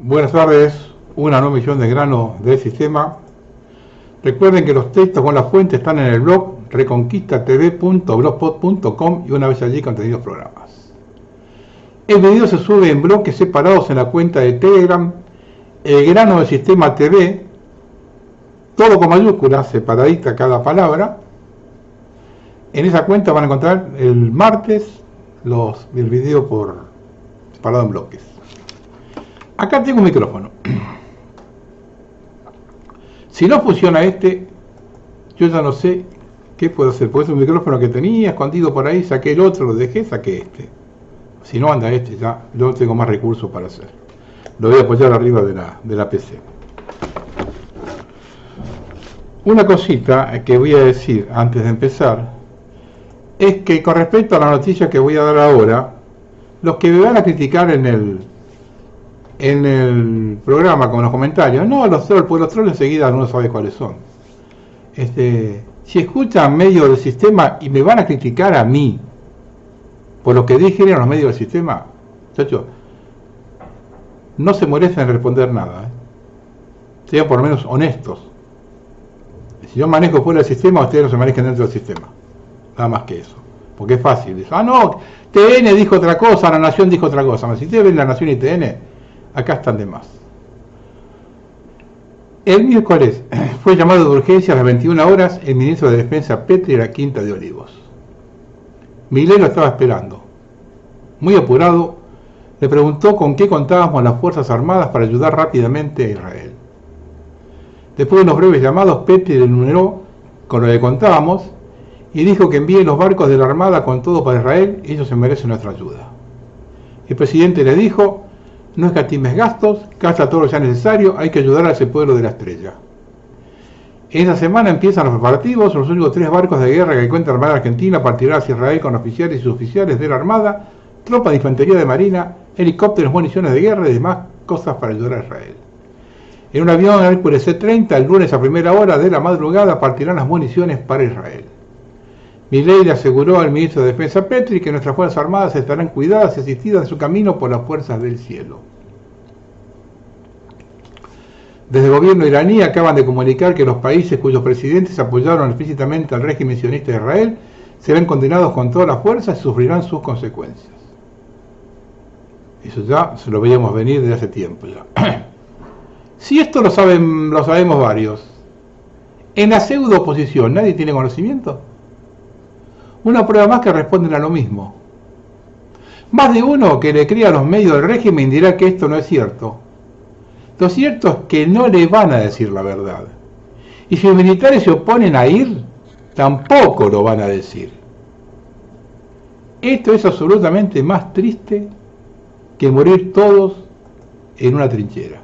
Buenas tardes, una nueva emisión de Grano del Sistema. Recuerden que los textos con la fuente están en el blog reconquistatv.blogspot.com y una vez allí contenidos programas. El video se sube en bloques separados en la cuenta de Telegram, el Grano del Sistema TV, todo con mayúsculas, separadita cada palabra. En esa cuenta van a encontrar el martes el video separado en bloques. Acá tengo un micrófono. Si no funciona yo ya no sé qué puedo hacer. Porque es un micrófono que tenía escondido por ahí, saqué el otro, lo dejé, saqué este. Si no anda ya no tengo más recursos para hacer. Lo voy a apoyar arriba de la PC. Una cosita que voy a decir antes de empezar es que con respecto a la noticia que voy a dar ahora, los que me van a criticar en el programa con los comentarios, no los trolls, porque los trolls enseguida no sabe cuáles son. Si escuchan medios del sistema y me van a criticar a mí por lo que dije en los medios del sistema, muchachos, no se molesten en responder nada, sean por lo menos honestos. Si yo manejo fuera del sistema, ustedes no se manejan dentro del sistema, nada más que eso, porque es fácil. Dicen, no, TN dijo otra cosa, La Nación dijo otra cosa. Si ustedes ven La Nación y TN, acá están de más. El miércoles fue llamado de urgencia a las 21 horas el ministro de Defensa Petri a la Quinta de Olivos. Milei lo estaba esperando. Muy apurado, le preguntó con qué contábamos las Fuerzas Armadas para ayudar rápidamente a Israel. Después de unos breves llamados, Petri le enumeró con lo que contábamos y dijo que envíen los barcos de la Armada con todo para Israel, ellos se merecen nuestra ayuda. El presidente le dijo: no escatimes gastos, gasta todo lo que sea necesario, hay que ayudar a ese pueblo de la estrella. En esa semana empiezan los preparativos, los únicos 3 barcos de guerra que cuenta la Armada Argentina partirán hacia Israel con oficiales y suboficiales de la Armada, tropas de infantería de marina, helicópteros, municiones de guerra y demás cosas para ayudar a Israel. En un avión Hércules C-30, el lunes a primera hora de la madrugada partirán las municiones para Israel. Milei le aseguró al ministro de Defensa Petri que nuestras Fuerzas Armadas estarán cuidadas y asistidas en su camino por las fuerzas del cielo. Desde el gobierno iraní acaban de comunicar que los países cuyos presidentes apoyaron explícitamente al régimen sionista de Israel serán condenados con todas las fuerzas y sufrirán sus consecuencias. Eso ya se lo veíamos venir desde hace tiempo ya. Si esto lo sabemos varios, en la pseudo oposición nadie tiene conocimiento. Una prueba más que responden a lo mismo. Más de uno que le crea a los medios del régimen dirá que esto no es cierto. Lo cierto es que no le van a decir la verdad. Y si los militares se oponen a ir, tampoco lo van a decir. Esto es absolutamente más triste que morir todos en una trinchera.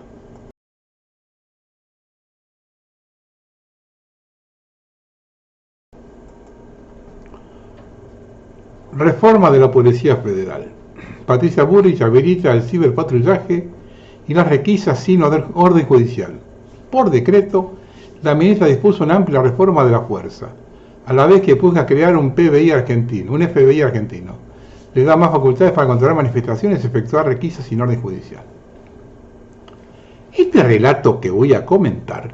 Reforma de la Policía Federal. Patricia Bullrich habilita el ciberpatrullaje y las requisas sin orden judicial. Por decreto, la ministra dispuso una amplia reforma de la fuerza, a la vez que busca crear un FBI argentino, un FBI argentino. Le da más facultades para controlar manifestaciones y efectuar requisas sin orden judicial. Este relato que voy a comentar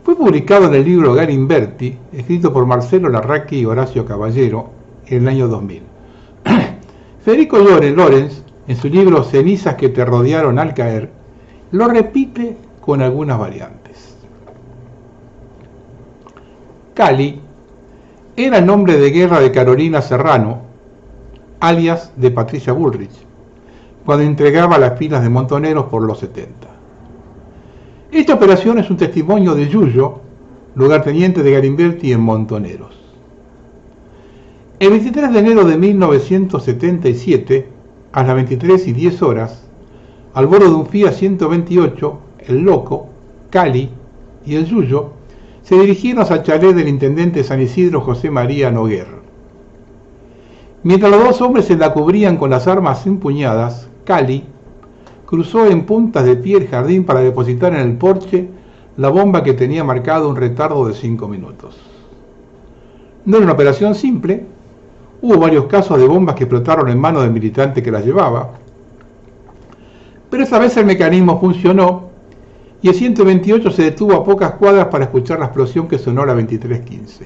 fue publicado en el libro Galimberti, escrito por Marcelo Larraqui y Horacio Caballero, en el año 2000. Federico Lorenz, en su libro Cenizas que te rodearon al caer, lo repite con algunas variantes. Cali era el nombre de guerra de Carolina Serrano, alias de Patricia Bullrich, cuando entregaba las filas de montoneros por los 70. Esta operación es un testimonio de Yuyo, lugarteniente de Galimberti en Montoneros. El 23 de enero de 1977, a las 23:10 horas, al bordo de un Fiat 128, el Loco, Cali y el Yuyo se dirigieron al chalet del intendente de San Isidro, José María Noguer. Mientras los dos hombres se la cubrían con las armas empuñadas, Cali cruzó en puntas de pie el jardín para depositar en el porche la bomba que tenía marcado un retardo de 5 minutos. No era una operación simple. Hubo varios casos de bombas que explotaron en manos del militante que las llevaba, Pero esta vez el mecanismo funcionó y el 128 se detuvo a pocas cuadras para escuchar la explosión que sonó a la 23:15.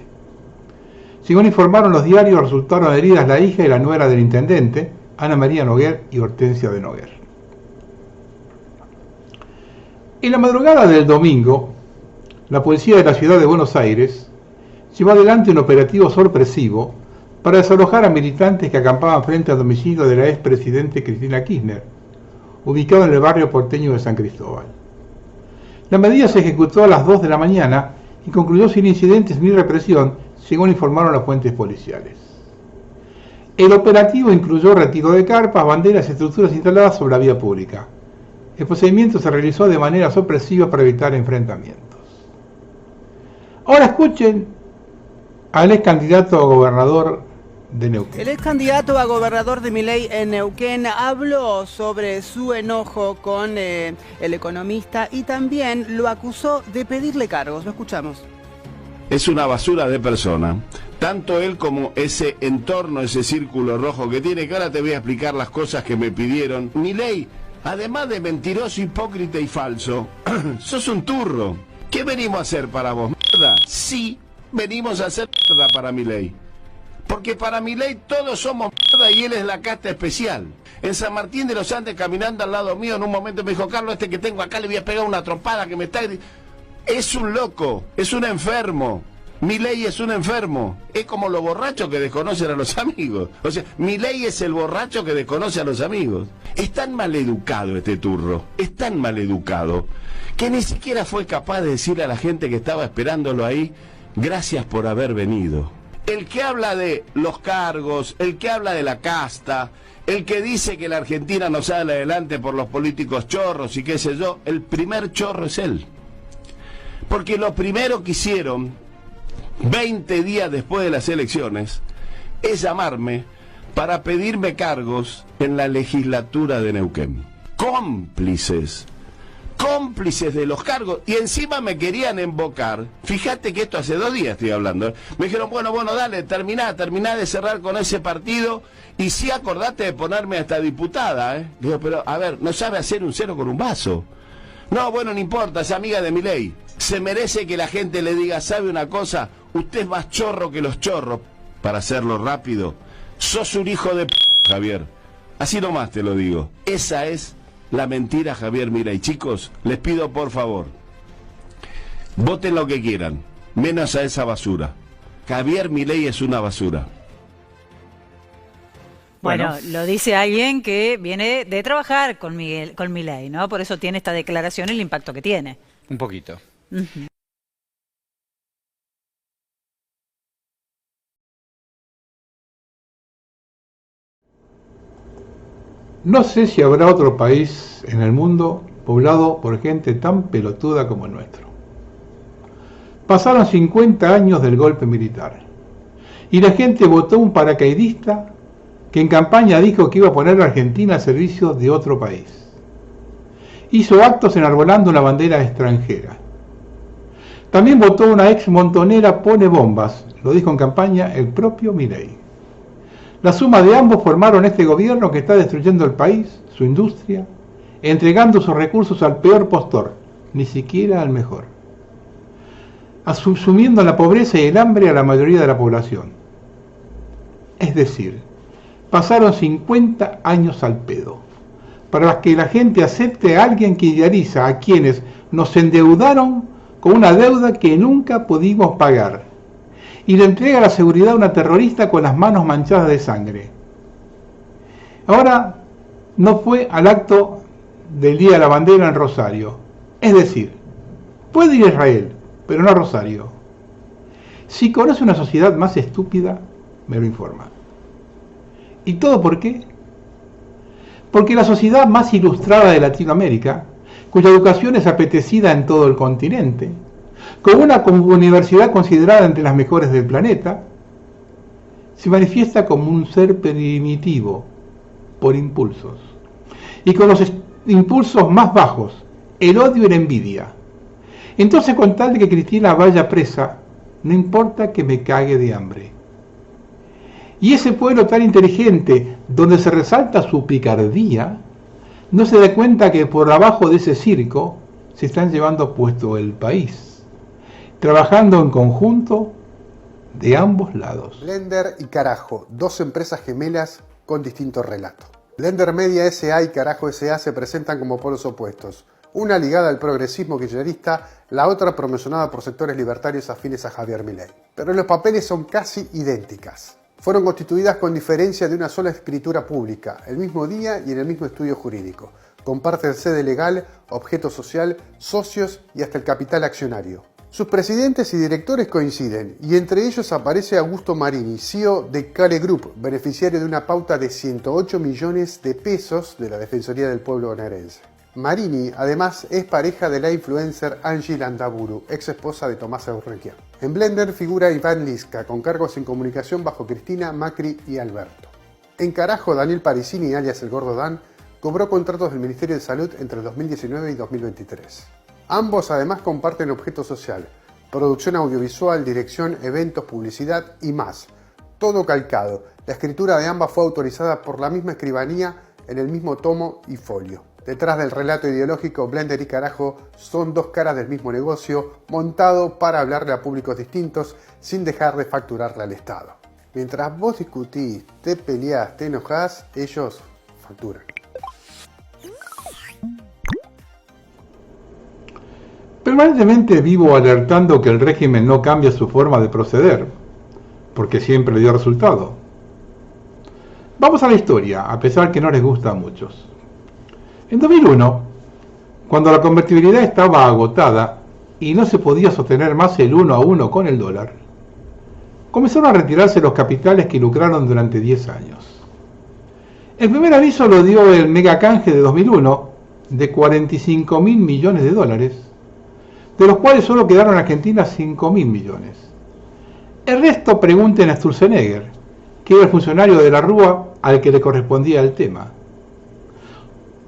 Según informaron los diarios, resultaron heridas la hija y la nuera del intendente, Ana María Noguer y Hortensia de Noguer. En la madrugada del domingo, la policía de la ciudad de Buenos Aires llevó adelante un operativo sorpresivo para desalojar a militantes que acampaban frente al domicilio de la expresidente Cristina Kirchner, ubicado en el barrio porteño de San Cristóbal. La medida se ejecutó a las 2 de la mañana y concluyó sin incidentes ni represión, según informaron las fuentes policiales. El operativo incluyó retiro de carpas, banderas y estructuras instaladas sobre la vía pública. El procedimiento se realizó de manera sorpresiva para evitar enfrentamientos. Ahora escuchen al ex candidato a gobernador de Neuquén. El ex candidato a gobernador de Milei en Neuquén habló sobre su enojo con el economista y también lo acusó de pedirle cargos. Lo escuchamos. Es una basura de persona, tanto él como ese entorno, ese círculo rojo que tiene, que ahora te voy a explicar las cosas que me pidieron. Milei, además de mentiroso, hipócrita y falso, sos un turro. ¿Qué venimos a hacer para vos? ¿Mierda? Sí, venimos a hacer mierda para Milei. Porque para Milei todos somos mierda y él es la casta especial. En San Martín de los Andes, caminando al lado mío, en un momento me dijo, Carlos, este que tengo acá le voy a pegar una trompada que me está... Es un loco, es un enfermo. Milei es un enfermo. Es como los borrachos que desconocen a los amigos. O sea, Milei es el borracho que desconoce a los amigos. Es tan maleducado este turro, es tan maleducado, que ni siquiera fue capaz de decirle a la gente que estaba esperándolo ahí, gracias por haber venido. El que habla de los cargos, el que habla de la casta, el que dice que la Argentina no sale adelante por los políticos chorros y qué sé yo, el primer chorro es él. Porque lo primero que hicieron, 20 días después de las elecciones, es llamarme para pedirme cargos en la legislatura de Neuquén. Cómplices de los cargos, y encima me querían embocar. Fíjate que esto hace 2 días estoy hablando. Me dijeron, bueno, dale, terminá de cerrar con ese partido, y sí acordate de ponerme a esta diputada, Digo, pero a ver, no sabe hacer un cero con un vaso. No, bueno, no importa, es amiga de Milei. Se merece que la gente le diga, ¿sabe una cosa? Usted es más chorro que los chorros. Para hacerlo rápido, sos un hijo de p***, Javier. Así nomás te lo digo. Esa es la mentira, Javier Milei. Chicos, les pido por favor, voten lo que quieran, menos a esa basura. Javier Milei es una basura. Bueno, lo dice alguien que viene de trabajar con Milei, ¿no? Por eso tiene esta declaración el impacto que tiene. Un poquito. Uh-huh. No sé si habrá otro país en el mundo poblado por gente tan pelotuda como el nuestro. Pasaron 50 años del golpe militar y la gente votó un paracaidista que en campaña dijo que iba a poner a Argentina al servicio de otro país. Hizo actos enarbolando una bandera extranjera. También votó una ex montonera pone bombas, lo dijo en campaña el propio Milei. La suma de ambos formaron este gobierno que está destruyendo el país, su industria, entregando sus recursos al peor postor, ni siquiera al mejor, sumiendo en la pobreza y el hambre a la mayoría de la población. Es decir, pasaron 50 años al pedo, para que la gente acepte a alguien que idealiza a quienes nos endeudaron con una deuda que nunca pudimos pagar, y le entrega la seguridad a una terrorista con las manos manchadas de sangre. Ahora no fue al acto del Día de la Bandera en Rosario. Es decir, puede ir a Israel, pero no a Rosario. Si conoce una sociedad más estúpida, me lo informa. ¿Y todo por qué? Porque la sociedad más ilustrada de Latinoamérica, cuya educación es apetecida en todo el continente, con una universidad considerada entre las mejores del planeta, se manifiesta como un ser primitivo por impulsos. Y con los impulsos más bajos, el odio y la envidia. Entonces, con tal de que Cristina vaya presa, no importa que me cague de hambre. Y ese pueblo tan inteligente, donde se resalta su picardía, no se da cuenta que por abajo de ese circo se están llevando puesto el país, trabajando en conjunto de ambos lados. Blender y Carajo, dos empresas gemelas con distinto relato. Blender Media S.A. y Carajo S.A. se presentan como polos opuestos, una ligada al progresismo kirchnerista, la otra promocionada por sectores libertarios afines a Javier Milei. Pero los papeles son casi idénticas. Fueron constituidas con diferencia de una sola escritura pública, el mismo día y en el mismo estudio jurídico. Comparten sede legal, objeto social, socios y hasta el capital accionario. Sus presidentes y directores coinciden, y entre ellos aparece Augusto Marini, CEO de Cale Group, beneficiario de una pauta de 108 millones de pesos de la Defensoría del Pueblo bonaerense. Marini, además, es pareja de la influencer Angie Landaburu, ex esposa de Tomás Urrequian. En Blender figura Iván Lisca, con cargos en comunicación bajo Cristina, Macri y Alberto. En Carajo, Daniel Parisini, alias El Gordo Dan, cobró contratos del Ministerio de Salud entre 2019 y 2023. Ambos además comparten objeto social, producción audiovisual, dirección, eventos, publicidad y más. Todo calcado. La escritura de ambas fue autorizada por la misma escribanía en el mismo tomo y folio. Detrás del relato ideológico, Blender y Carajo son dos caras del mismo negocio, montado para hablarle a públicos distintos sin dejar de facturarle al Estado. Mientras vos discutís, te peleás, te enojás, ellos facturan. Permanentemente vivo alertando que el régimen no cambia su forma de proceder, porque siempre dio resultado. Vamos a la historia, a pesar que no les gusta a muchos. En 2001, cuando la convertibilidad estaba agotada y no se podía sostener más el 1 a 1 con el dólar, comenzaron a retirarse los capitales que lucraron durante 10 años. El primer aviso lo dio el megacanje de 2001 de 45.000 millones de dólares, de los cuales solo quedaron en Argentina 5.000 millones. El resto pregunten a Sturzenegger, que era el funcionario de la Rúa al que le correspondía el tema.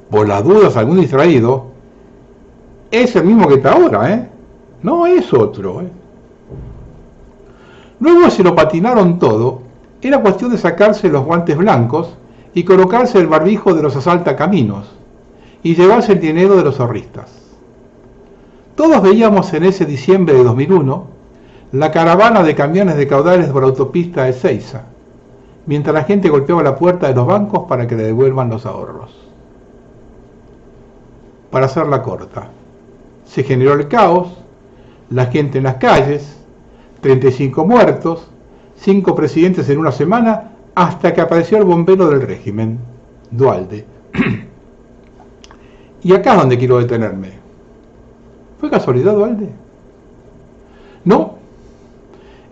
Por las dudas, algún distraído, es el mismo que está ahora, ¿eh? No es otro, ¿eh? Luego se lo patinaron todo, era cuestión de sacarse los guantes blancos y colocarse el barbijo de los asaltacaminos y llevarse el dinero de los zorristas. Todos veíamos en ese diciembre de 2001 la caravana de camiones de caudales por la autopista de Ezeiza, mientras la gente golpeaba la puerta de los bancos para que le devuelvan los ahorros. Para hacerla corta, se generó el caos, la gente en las calles, 35 muertos, 5 presidentes en una semana, hasta que apareció el bombero del régimen, Duhalde. Y acá es donde quiero detenerme. ¿Fue casualidad Duhalde? No,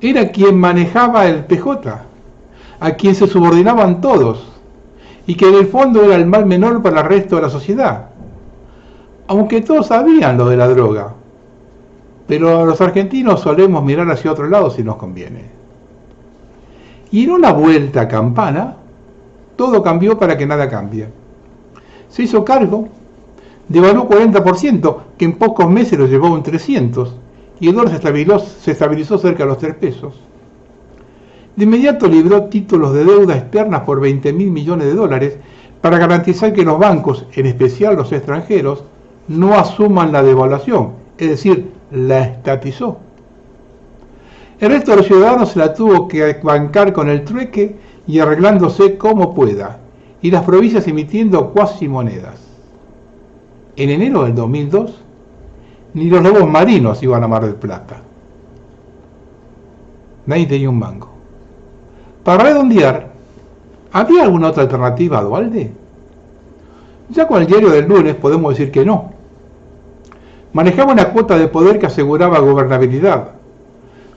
era quien manejaba el PJ, a quien se subordinaban todos, y que en el fondo era el mal menor para el resto de la sociedad. Aunque todos sabían lo de la droga, pero los argentinos solemos mirar hacia otro lado si nos conviene. Y en una vuelta a campana, todo cambió para que nada cambie. Se hizo cargo, devaluó 40%, que en pocos meses lo llevó a un 300%, y el dólar se estabilizó cerca de los 3 pesos. De inmediato libró títulos de deuda externas por 20.000 millones de dólares para garantizar que los bancos, en especial los extranjeros, no asuman la devaluación, es decir, la estatizó. El resto de los ciudadanos se la tuvo que bancar con el trueque y arreglándose como pueda, y las provincias emitiendo cuasi monedas. En enero del 2002, ni los lobos marinos iban a Mar del Plata. Nadie tenía un mango. Para redondear, ¿había alguna otra alternativa a Duhalde? Ya con el diario del lunes podemos decir que no. Manejaba una cuota de poder que aseguraba gobernabilidad,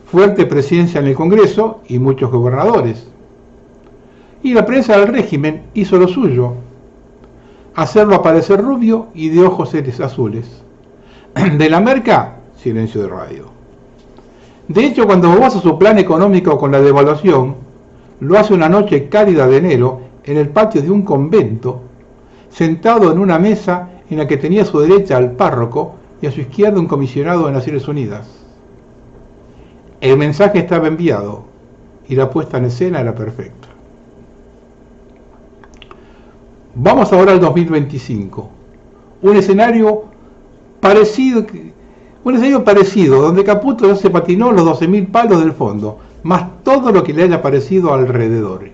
fuerte presencia en el Congreso y muchos gobernadores. Y la prensa del régimen hizo lo suyo, hacerlo aparecer rubio y de ojos azules. De la merca, silencio de radio. De hecho, cuando vas a su plan económico con la devaluación, lo hace una noche cálida de enero en el patio de un convento, sentado en una mesa en la que tenía a su derecha al párroco y a su izquierda un comisionado de Naciones Unidas. El mensaje estaba enviado y la puesta en escena era perfecta. Vamos ahora al 2025. Un escenario parecido, donde Caputo ya se patinó los 12.000 palos del fondo, más todo lo que le haya parecido alrededor.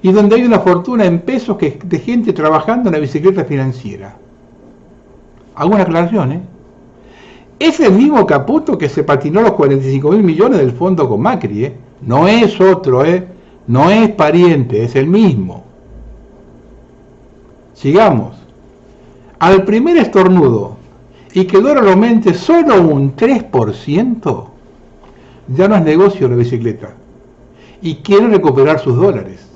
Y donde hay una fortuna en pesos de gente trabajando en la bicicleta financiera. Hago una aclaración, Es el mismo Caputo que se patinó los 45.000 millones del fondo con Macri, No es otro, No es pariente, es el mismo. Sigamos. Al primer estornudo y que el dólar aumente solo un 3%, ya no es negocio la bicicleta. Y quieren recuperar sus dólares.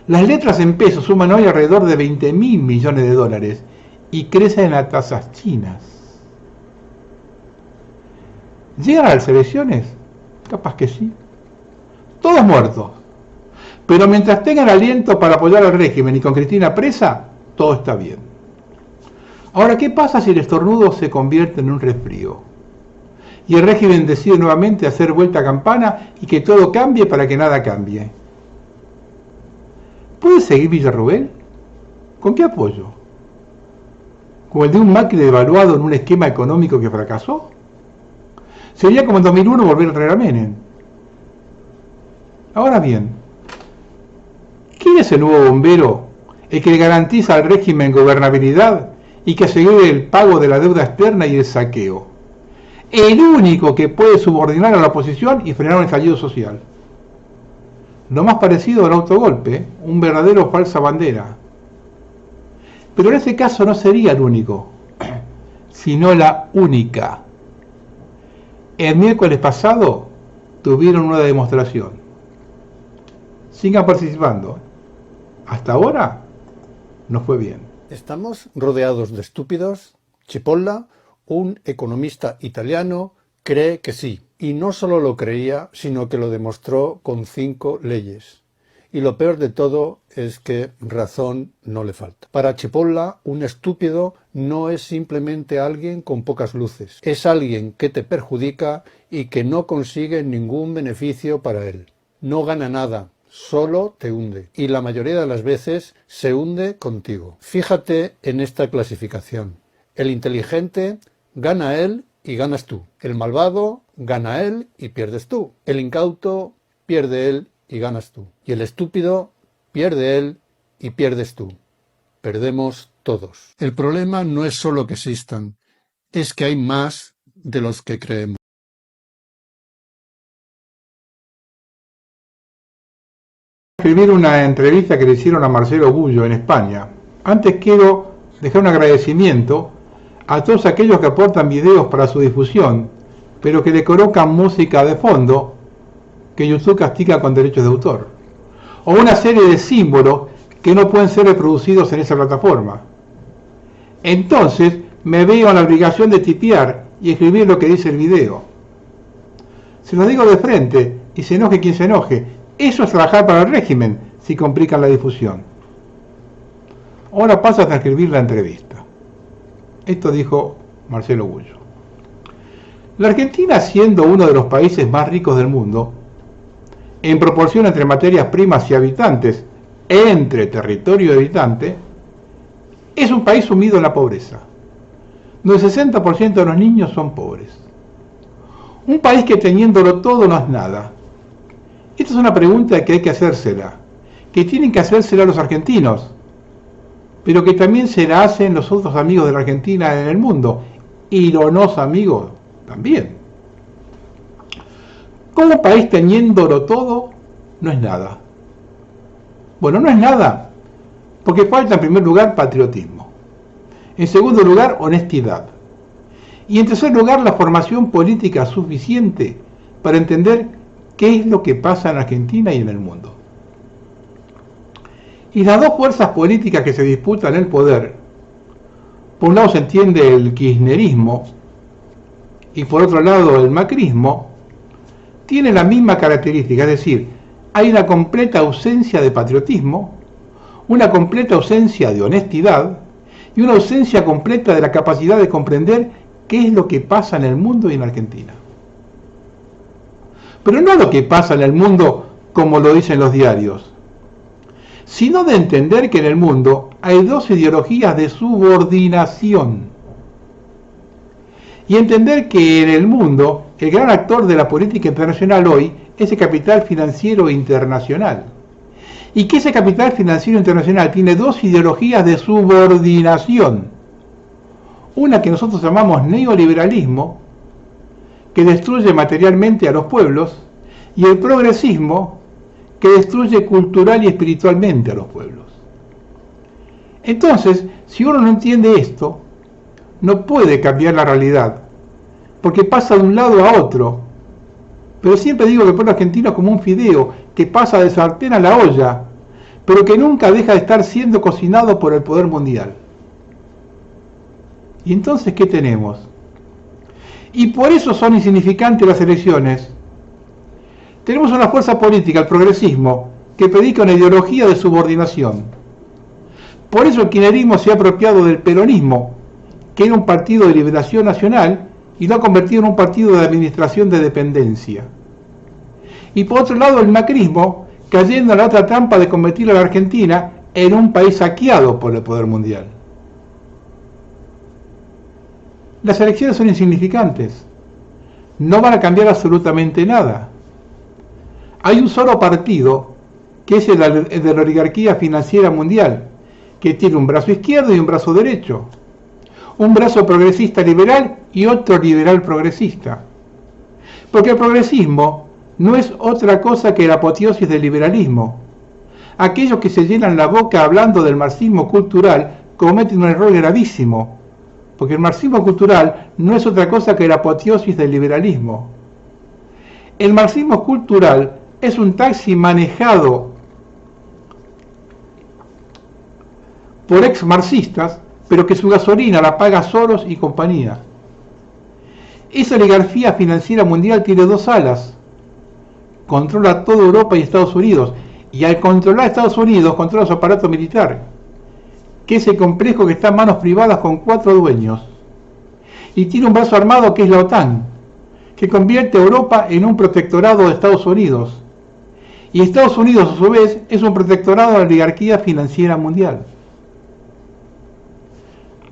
Las letras en pesos suman hoy alrededor de 20.000 millones de dólares y crecen a tasas chinas. ¿Llegan a las elecciones? Capaz que sí. Todos muertos. Pero mientras tengan aliento para apoyar al régimen y con Cristina presa, todo está bien. Ahora, ¿qué pasa si el estornudo se convierte en un resfrío? Y el régimen decide nuevamente hacer vuelta a campana y que todo cambie para que nada cambie. ¿Puede seguir Villarruel? ¿Con qué apoyo? ¿Con el de un Macri devaluado en un esquema económico que fracasó? Sería como en 2001 volver a traer a Menem. Ahora bien, ¿quién es el nuevo bombero, el que le garantiza al régimen gobernabilidad y que asegure el pago de la deuda externa y el saqueo? El único que puede subordinar a la oposición y frenar un estallido social. Lo más parecido al autogolpe, un verdadero falsa bandera. Pero en este caso no sería el único, sino la única. El miércoles pasado tuvieron una demostración. Sigan participando. Hasta ahora no fue bien. Estamos rodeados de estúpidos. Cipolla, un economista italiano, cree que sí. Y no solo lo creía, sino que lo demostró con 5 leyes. Y lo peor de todo es que razón no le falta. Para Cipolla, un estúpido no es simplemente alguien con pocas luces. Es alguien que te perjudica y que no consigue ningún beneficio para él. No gana nada, solo te hunde. Y la mayoría de las veces se hunde contigo. Fíjate en esta clasificación. El inteligente gana él y ganas tú. El malvado gana él y pierdes tú. El incauto pierde él y ganas tú. Y el estúpido pierde él y pierdes tú. Perdemos todos. El problema no es solo que existan, es que hay más de los que creemos. Escribir una entrevista que le hicieron a Marcelo Bullo en España. Antes quiero dejar un agradecimiento a todos aquellos que aportan videos para su difusión, pero que le colocan música de fondo que YouTube castiga con derechos de autor, o una serie de símbolos que no pueden ser reproducidos en esa plataforma. Entonces me veo en la obligación de tipear y escribir lo que dice el video. Se lo digo de frente y se enoje quien se enoje. Eso es trabajar para el régimen si complican la difusión. Ahora paso a transcribir la entrevista. Esto dijo Marcelo Bullo. La Argentina, siendo uno de los países más ricos del mundo, en proporción entre materias primas y habitantes, entre territorio y habitante, es un país sumido en la pobreza, donde el 60% de los niños son pobres. Un país que teniéndolo todo no es nada. Esta es una pregunta que hay que hacérsela, que tienen que hacérsela los argentinos, pero que también se la hacen los otros amigos de la Argentina en el mundo, y los no amigos también. Como país teniéndolo todo, no es nada. Bueno, no es nada, porque falta en primer lugar patriotismo. En segundo lugar, honestidad. Y en tercer lugar, la formación política suficiente para entender qué es lo que pasa en Argentina y en el mundo. Y las dos fuerzas políticas que se disputan el poder, por un lado se entiende el kirchnerismo y por otro lado el macrismo, tienen la misma característica, es decir, hay una completa ausencia de patriotismo, una completa ausencia de honestidad y una ausencia completa de la capacidad de comprender qué es lo que pasa en el mundo y en Argentina. Pero no lo que pasa en el mundo como lo dicen los diarios, sino de entender que en el mundo hay dos ideologías de subordinación. Y entender que en el mundo el gran actor de la política internacional hoy es el capital financiero internacional. Y que ese capital financiero internacional tiene dos ideologías de subordinación. Una que nosotros llamamos neoliberalismo, que destruye materialmente a los pueblos, y el progresismo, que destruye cultural y espiritualmente a los pueblos. Entonces, si uno no entiende esto, no puede cambiar la realidad, porque pasa de un lado a otro. Pero siempre digo que el pueblo argentino es como un fideo que pasa de sartén a la olla, pero que nunca deja de estar siendo cocinado por el poder mundial. ¿Y entonces qué tenemos? Y por eso son insignificantes las elecciones. Tenemos una fuerza política, el progresismo, que predica una ideología de subordinación. Por eso el kirchnerismo se ha apropiado del peronismo, que era un partido de liberación nacional, y lo ha convertido en un partido de administración de dependencia. Y por otro lado el macrismo, cayendo en la otra trampa de convertir a la Argentina en un país saqueado por el poder mundial. Las elecciones son insignificantes, no van a cambiar absolutamente nada. Hay un solo partido, que es el de la oligarquía financiera mundial, que tiene un brazo izquierdo y un brazo derecho, un brazo progresista liberal y otro liberal progresista. Porque el progresismo no es otra cosa que la apoteosis del liberalismo. Aquellos que se llenan la boca hablando del marxismo cultural cometen un error gravísimo, porque el marxismo cultural no es otra cosa que la apoteosis del liberalismo. El marxismo cultural es un taxi manejado por ex marxistas, pero que su gasolina la paga Soros y compañía. Esa oligarquía financiera mundial tiene dos alas. Controla toda Europa y Estados Unidos, y al controlar Estados Unidos controla su aparato militar, que es el complejo que está en manos privadas con 4 dueños. Y tiene un brazo armado que es la OTAN, que convierte a Europa en un protectorado de Estados Unidos. Y Estados Unidos, a su vez, es un protectorado de la oligarquía financiera mundial.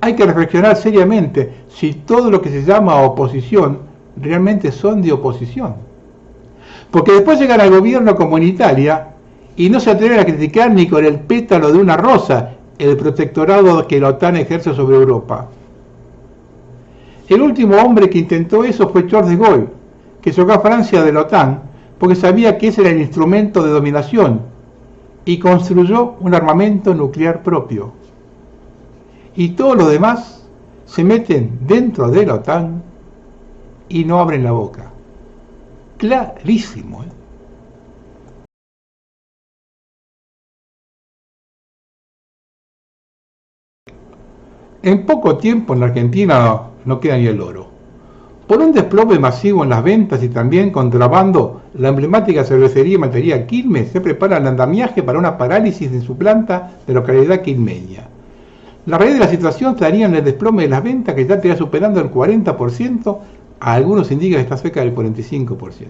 Hay que reflexionar seriamente si todo lo que se llama oposición realmente son de oposición. Porque después llegan al gobierno como en Italia y no se atreven a criticar ni con el pétalo de una rosa el protectorado que la OTAN ejerce sobre Europa. El último hombre que intentó eso fue Charles de Gaulle, que sacó a Francia de la OTAN porque sabía que ese era el instrumento de dominación y construyó un armamento nuclear propio. Y todos los demás se meten dentro de la OTAN y no abren la boca. Clarísimo, ¿eh? En poco tiempo en la Argentina no queda ni el oro. Por un desplome masivo en las ventas y también contrabando, la emblemática cervecería y maltería Quilmes se prepara el andamiaje para una parálisis en su planta de localidad quilmeña. La raíz de la situación estaría en el desplome de las ventas, que ya estaría superando el 40%, a algunos indican que está cerca del 45%.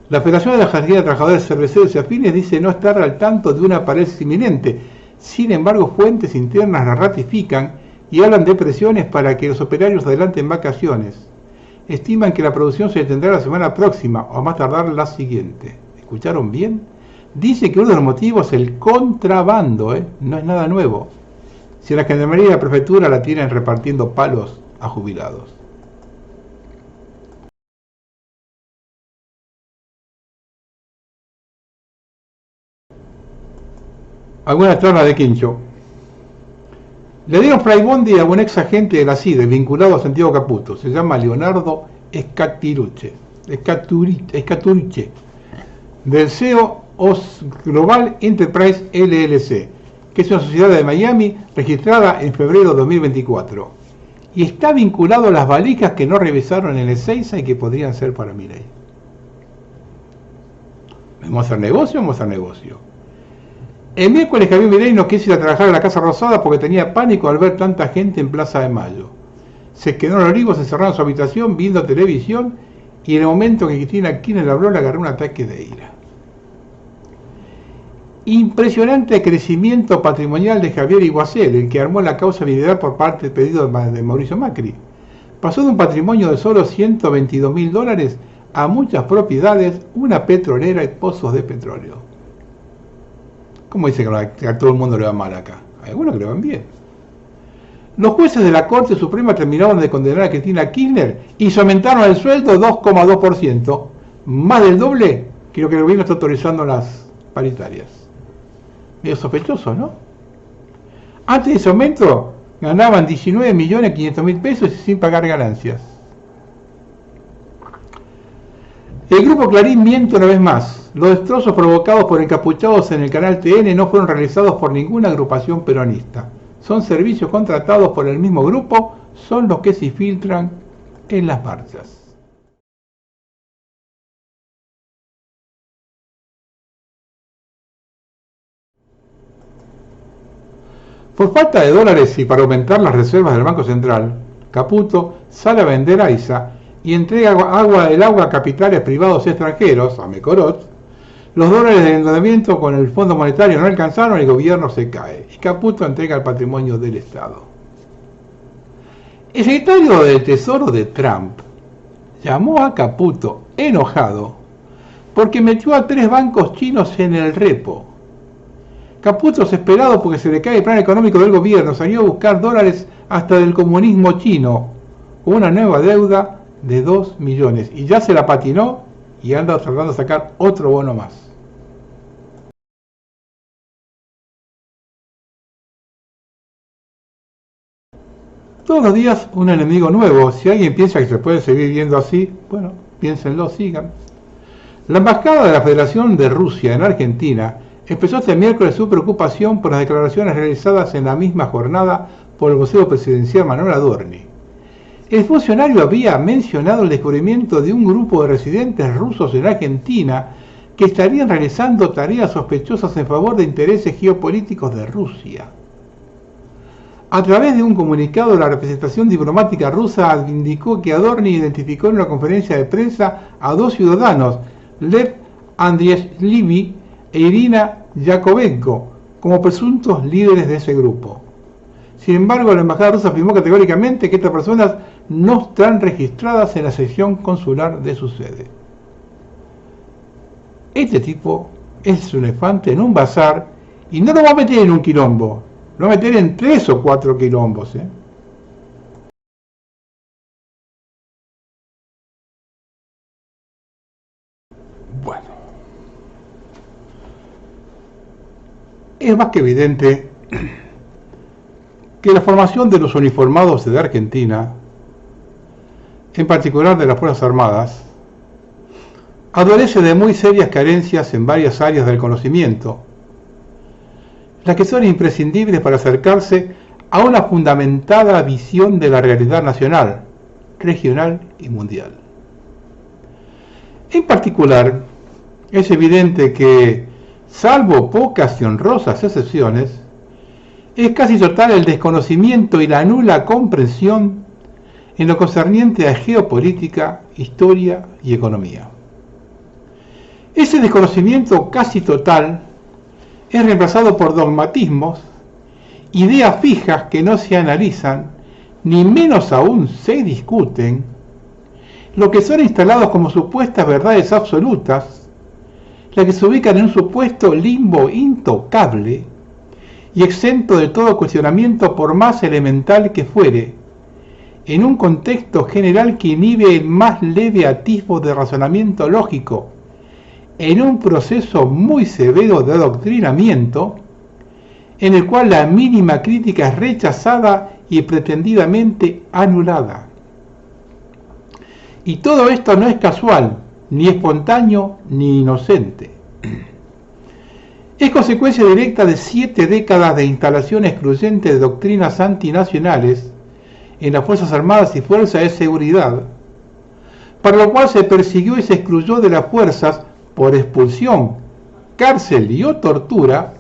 La Federación de la Argentina de Trabajadores Cerveceros y Afines dice no estar al tanto de una parálisis inminente. Sin embargo, fuentes internas la ratifican y hablan de presiones para que los operarios adelanten vacaciones. Estiman que la producción se detendrá la semana próxima o a más tardar la siguiente. ¿Escucharon bien? Dice que uno de los motivos es el contrabando, no es nada nuevo. Si la Gendarmería y la Prefectura la tienen repartiendo palos a jubilados. Algunas charlas de Quincho. Le dieron flybondi a un ex agente de la CIDE vinculado a Santiago Caputo. Se llama Leonardo Escaturiche, del CEO OS Global Enterprise LLC, que es una sociedad de Miami registrada en febrero de 2024. Y está vinculado a las valijas que no revisaron en el Ezeiza y que podrían ser para Milei. ¿Vamos a hacer negocio o vamos a hacer negocio? El miércoles Javier Milei no quiso ir a trabajar a la Casa Rosada porque tenía pánico al ver tanta gente en Plaza de Mayo. Se quedó en Olivos encerrado en su habitación viendo televisión y en el momento que Cristina Kirchner le habló le agarró un ataque de ira. impresionante crecimiento patrimonial de Javier Iguacel, el que armó la causa Videdad por parte del pedido de Mauricio Macri. Pasó de un patrimonio de solo $122.000 a muchas propiedades, una petrolera y pozos de petróleo. ¿Cómo dice que a todo el mundo le va mal acá? Hay algunos que le van bien. Los jueces de la Corte Suprema terminaron de condenar a Cristina Kirchner y se aumentaron el sueldo 2,2%, más del doble que lo que el gobierno está autorizando en las paritarias. Medio sospechoso, ¿no? Antes de ese aumento ganaban 19.500.000 pesos y sin pagar ganancias. El grupo Clarín miente una vez más. Los destrozos provocados por encapuchados en el canal TN no fueron realizados por ninguna agrupación peronista. Son servicios contratados por el mismo grupo, son los que se filtran en las marchas. Por falta de dólares y para aumentar las reservas del Banco Central, Caputo sale a vender AISA y entrega el agua a capitales privados extranjeros, a Mecorot. Los dólares de endeudamiento con el Fondo Monetario no alcanzaron y el gobierno se cae. Y Caputo entrega el patrimonio del Estado. El secretario del Tesoro de Trump llamó a Caputo enojado porque metió a 3 bancos chinos en el repo. Caputo, desesperado porque se le cae el plan económico del gobierno, salió a buscar dólares hasta del comunismo chino, con una nueva deuda de 2 millones. Y ya se la patinó y anda tratando de sacar otro bono más. Todos los días un enemigo nuevo. Si alguien piensa que se puede seguir viendo así, bueno, piénsenlo, sigan. La embajada de la Federación de Rusia en Argentina expresó este miércoles su preocupación por las declaraciones realizadas en la misma jornada por el vocero presidencial Manuel Adorni. El funcionario había mencionado el descubrimiento de un grupo de residentes rusos en Argentina que estarían realizando tareas sospechosas en favor de intereses geopolíticos de Rusia. A través de un comunicado, la representación diplomática rusa indicó que Adorni identificó en una conferencia de prensa a 2 ciudadanos, Lev Andriishvili e Irina Yakovenko, como presuntos líderes de ese grupo. Sin embargo, la embajada rusa afirmó categóricamente que estas personas no están registradas en la sección consular de su sede. Este tipo es un elefante en un bazar y no lo va a meter en un quilombo, lo va a meter en 3 o 4 quilombos. Bueno, es más que evidente que la formación de los uniformados de Argentina, en particular de las Fuerzas Armadas, adolece de muy serias carencias en varias áreas del conocimiento, las que son imprescindibles para acercarse a una fundamentada visión de la realidad nacional, regional y mundial. En particular, es evidente que, salvo pocas y honrosas excepciones, es casi total el desconocimiento y la nula comprensión en lo concerniente a geopolítica, historia y economía. Ese desconocimiento casi total es reemplazado por dogmatismos, ideas fijas que no se analizan, ni menos aún se discuten, lo que son instalados como supuestas verdades absolutas, las que se ubican en un supuesto limbo intocable y exento de todo cuestionamiento por más elemental que fuere, en un contexto general que inhibe el más leve atisbo de razonamiento lógico, en un proceso muy severo de adoctrinamiento, en el cual la mínima crítica es rechazada y pretendidamente anulada. Y todo esto no es casual, ni espontáneo, ni inocente. Es consecuencia directa de 7 décadas de instalación excluyente de doctrinas antinacionales en las Fuerzas Armadas y Fuerzas de Seguridad, para lo cual se persiguió y se excluyó de las fuerzas por expulsión, cárcel y o tortura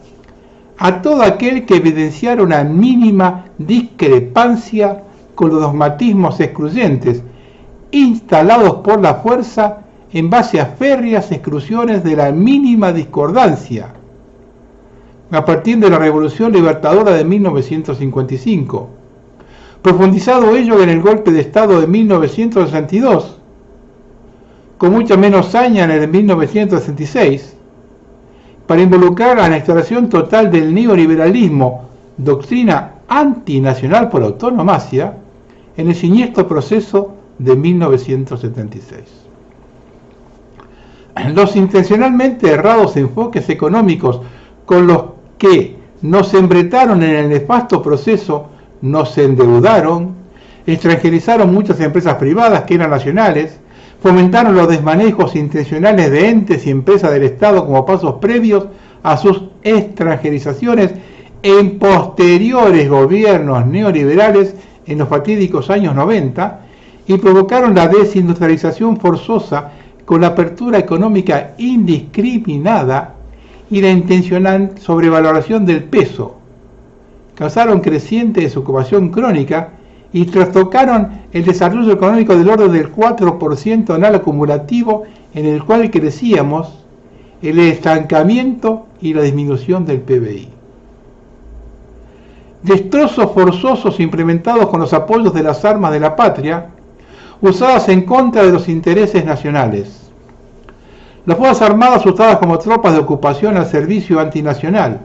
a todo aquel que evidenciara una mínima discrepancia con los dogmatismos excluyentes instalados por la fuerza en base a férreas exclusiones de la mínima discordancia, a partir de la Revolución Libertadora de 1955, profundizado ello en el golpe de Estado de 1962, con mucha menos saña en el de 1966, para involucrar a la instalación total del neoliberalismo, doctrina antinacional por autonomacia, en el siniestro proceso de 1976. Los intencionalmente errados enfoques económicos con los que nos embretaron en el nefasto proceso nos endeudaron, extranjerizaron muchas empresas privadas que eran nacionales, fomentaron los desmanejos intencionales de entes y empresas del Estado como pasos previos a sus extranjerizaciones en posteriores gobiernos neoliberales en los fatídicos años 90 y provocaron la desindustrialización forzosa con la apertura económica indiscriminada y la intencional sobrevaloración del peso. Causaron creciente desocupación crónica y trastocaron el desarrollo económico del orden del 4% anual acumulativo en el cual crecíamos, el estancamiento y la disminución del PBI. Destrozos forzosos implementados con los apoyos de las armas de la patria, usadas en contra de los intereses nacionales. Las Fuerzas Armadas usadas como tropas de ocupación al servicio antinacional.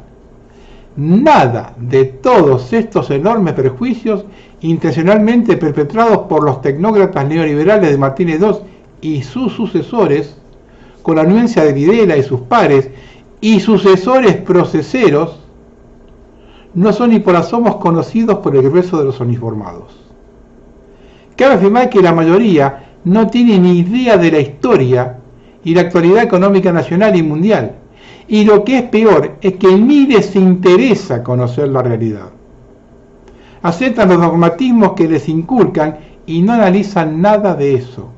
Nada de todos estos enormes prejuicios intencionalmente perpetrados por los tecnócratas neoliberales de Martínez II y sus sucesores, con la anuencia de Videla y sus pares, y sucesores proceseros, no son ni por asomos conocidos por el grueso de los uniformados. Cabe afirmar que la mayoría no tiene ni idea de la historia y la actualidad económica nacional y mundial, y lo que es peor es que ni les interesa conocer la realidad. Aceptan los dogmatismos que les inculcan y no analizan nada de eso.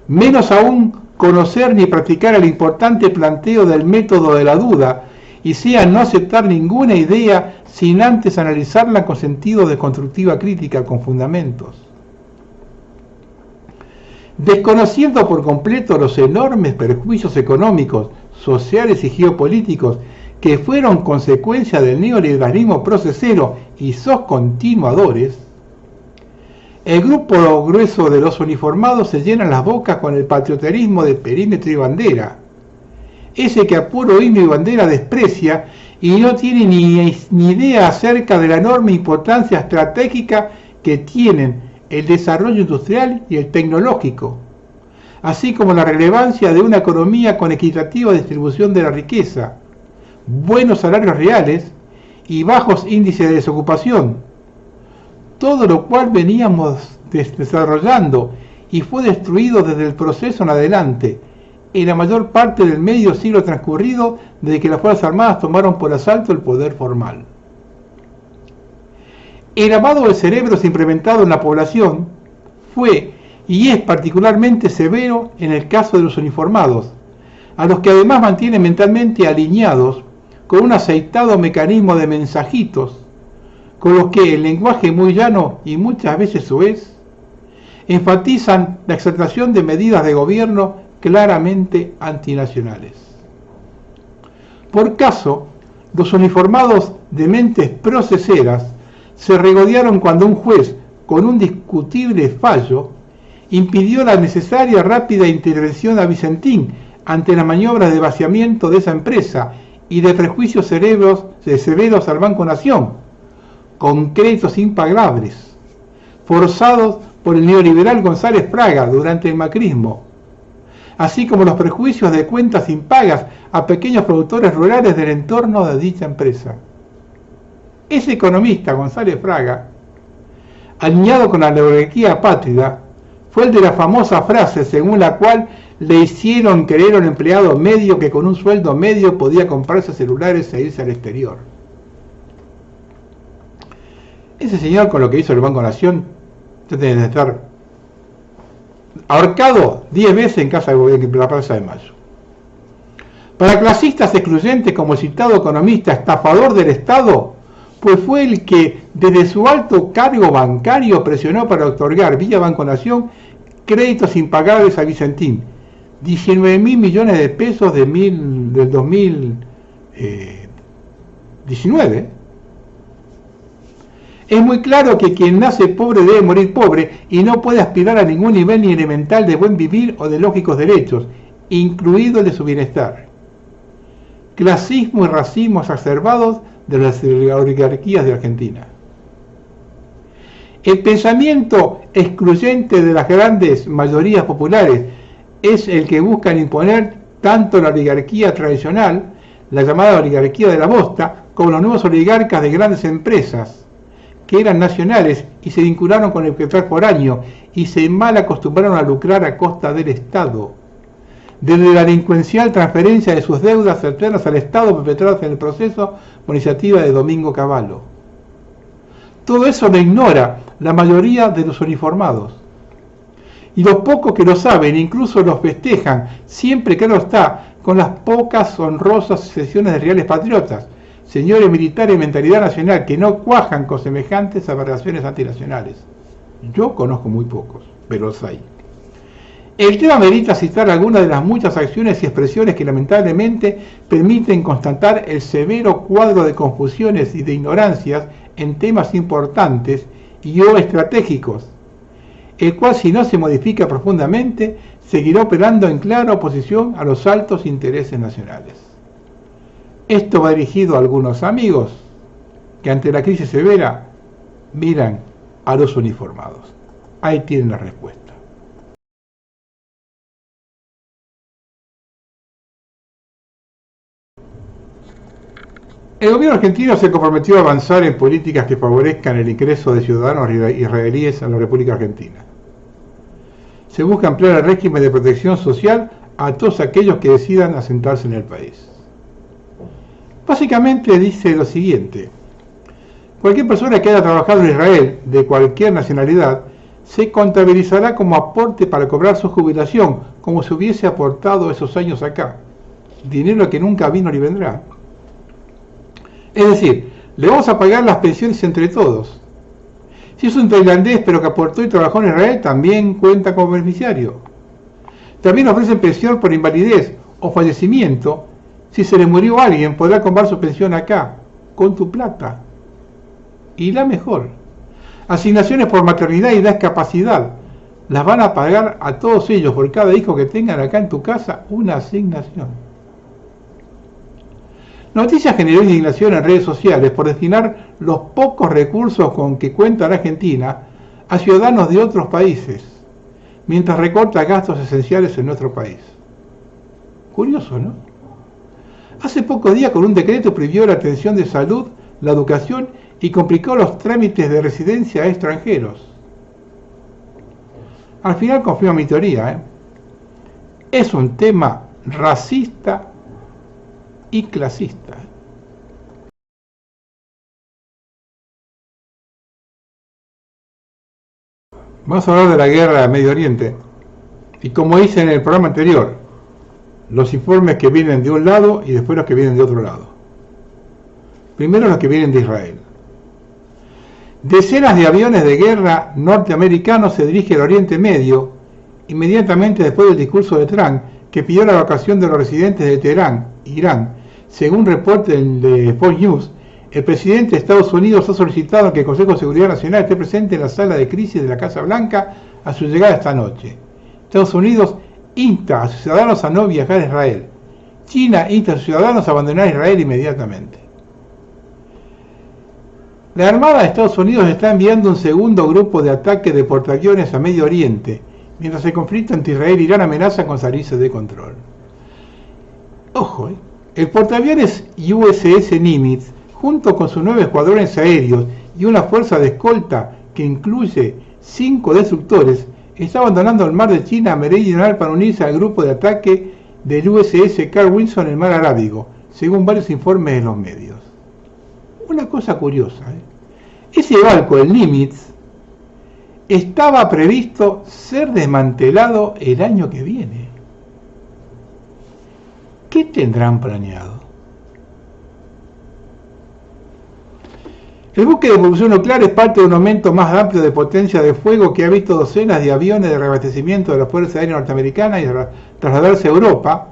Menos aún conocer ni practicar el importante planteo del método de la duda, y sea no aceptar ninguna idea sin antes analizarla con sentido de constructiva crítica con fundamentos. Desconociendo por completo los enormes perjuicios económicos, sociales y geopolíticos que fueron consecuencia del neoliberalismo procesero y sus continuadores, el grupo grueso de los uniformados se llenan las bocas con el patrioterismo de perímetro y bandera, ese que a puro himno y bandera desprecia y no tiene ni idea acerca de la enorme importancia estratégica que tienen el desarrollo industrial y el tecnológico, así como la relevancia de una economía con equitativa distribución de la riqueza, buenos salarios reales y bajos índices de desocupación, todo lo cual veníamos desarrollando y fue destruido desde el proceso en adelante, en la mayor parte del medio siglo transcurrido desde que las Fuerzas Armadas tomaron por asalto el poder formal. El lavado de cerebros implementado en la población fue y es particularmente severo en el caso de los uniformados, a los que además mantienen mentalmente alineados con un aceitado mecanismo de mensajitos, con los que el lenguaje muy llano y muchas veces soez enfatizan la exaltación de medidas de gobierno claramente antinacionales. Por caso, los uniformados de mentes proceseras se regodearon cuando un juez, con un discutible fallo, impidió la necesaria rápida intervención a Vicentín ante las maniobras de vaciamiento de esa empresa y de prejuicios severos al Banco Nación, con créditos impagables, forzados por el neoliberal González Fraga durante el macrismo, así como los prejuicios de cuentas impagas a pequeños productores rurales del entorno de dicha empresa. Ese economista, González Fraga, alineado con la oligarquía apátrida, fue el de la famosa frase según la cual le hicieron creer a un empleado medio que con un sueldo medio podía comprarse celulares e irse al exterior. Ese señor, con lo que hizo el Banco Nación, ya tiene que estar ahorcado 10 veces en casa de la Plaza de Mayo. Para clasistas excluyentes como el citado economista estafador del Estado, pues fue el que desde su alto cargo bancario presionó para otorgar vía Banco Nación créditos impagables a Vicentín, 19.000 millones de pesos del 2000 19. Es muy claro que quien nace pobre debe morir pobre y no puede aspirar a ningún nivel ni elemental de buen vivir o de lógicos derechos, incluido el de su bienestar. Clasismo y racismo exacerbados de las oligarquías de Argentina. El pensamiento excluyente de las grandes mayorías populares es el que buscan imponer tanto la oligarquía tradicional, la llamada oligarquía de la bosta, como los nuevos oligarcas de grandes empresas, que eran nacionales y se vincularon con el capital foráneo y se mal acostumbraron a lucrar a costa del Estado. Desde la delincuencial transferencia de sus deudas alternas al Estado perpetradas en el proceso por iniciativa de Domingo Cavallo. Todo eso lo ignora la mayoría de los uniformados. Y los pocos que lo saben incluso los festejan, siempre claro está, con las pocas honrosas excepciones de reales patriotas, señores militares de mentalidad nacional que no cuajan con semejantes aberraciones antinacionales. Yo conozco muy pocos, pero los hay. El tema merita citar algunas de las muchas acciones y expresiones que lamentablemente permiten constatar el severo cuadro de confusiones y de ignorancias en temas importantes y o estratégicos, el cual si no se modifica profundamente seguirá operando en clara oposición a los altos intereses nacionales. Esto va dirigido a algunos amigos que ante la crisis severa miran a los uniformados. Ahí tienen la respuesta. El gobierno argentino se comprometió a avanzar en políticas que favorezcan el ingreso de ciudadanos israelíes a la República Argentina. Se busca ampliar el régimen de protección social a todos aquellos que decidan asentarse en el país. Básicamente dice lo siguiente: cualquier persona que haya trabajado en Israel, de cualquier nacionalidad, se contabilizará como aporte para cobrar su jubilación, como si hubiese aportado esos años acá. Dinero que nunca vino ni vendrá. Es decir, le vamos a pagar las pensiones entre todos. Si es un tailandés pero que aportó y trabajó en Israel, también cuenta como beneficiario. También ofrecen pensión por invalidez o fallecimiento. Si se le murió a alguien, podrá cobrar su pensión acá, con tu plata. Y la mejor, asignaciones por maternidad y discapacidad. Las van a pagar a todos ellos por cada hijo que tengan acá en tu casa, una asignación. La noticia generó indignación en redes sociales por destinar los pocos recursos con que cuenta la Argentina a ciudadanos de otros países, mientras recorta gastos esenciales en nuestro país. Curioso, ¿no? Hace pocos días con un decreto prohibió la atención de salud, la educación y complicó los trámites de residencia a extranjeros. Al final confirmo mi teoría, es un tema racista y clasista. Vamos a hablar de la guerra de Medio Oriente. Y como hice en el programa anterior, los informes que vienen de un lado y después los que vienen de otro lado. Primero los que vienen de Israel. Decenas de aviones de guerra norteamericanos se dirigen al Oriente Medio inmediatamente después del discurso de Trump, que pidió la evacuación de los residentes de Teherán, Irán. Según reporte de Fox News, el presidente de Estados Unidos ha solicitado que el Consejo de Seguridad Nacional esté presente en la sala de crisis de la Casa Blanca a su llegada esta noche. Estados Unidos insta a sus ciudadanos a no viajar a Israel. China insta a sus ciudadanos a abandonar Israel inmediatamente. La Armada de Estados Unidos está enviando un segundo grupo de ataque de portaaviones a Medio Oriente, mientras el conflicto entre Israel e Irán amenaza con salirse de control. Ojo, el portaaviones USS Nimitz, junto con sus 9 escuadrones aéreos y una fuerza de escolta que incluye 5 destructores, está abandonando el mar de China meridional para unirse al grupo de ataque del USS Carl Vinson en el mar Arábigo, según varios informes de los medios. Una cosa curiosa, ese barco, el Nimitz, estaba previsto ser desmantelado el año que viene. ¿Qué tendrán planeado? El buque de propulsión nuclear es parte de un aumento más amplio de potencia de fuego que ha visto docenas de aviones de reabastecimiento de la Fuerza Aérea Norteamericana y trasladarse a Europa,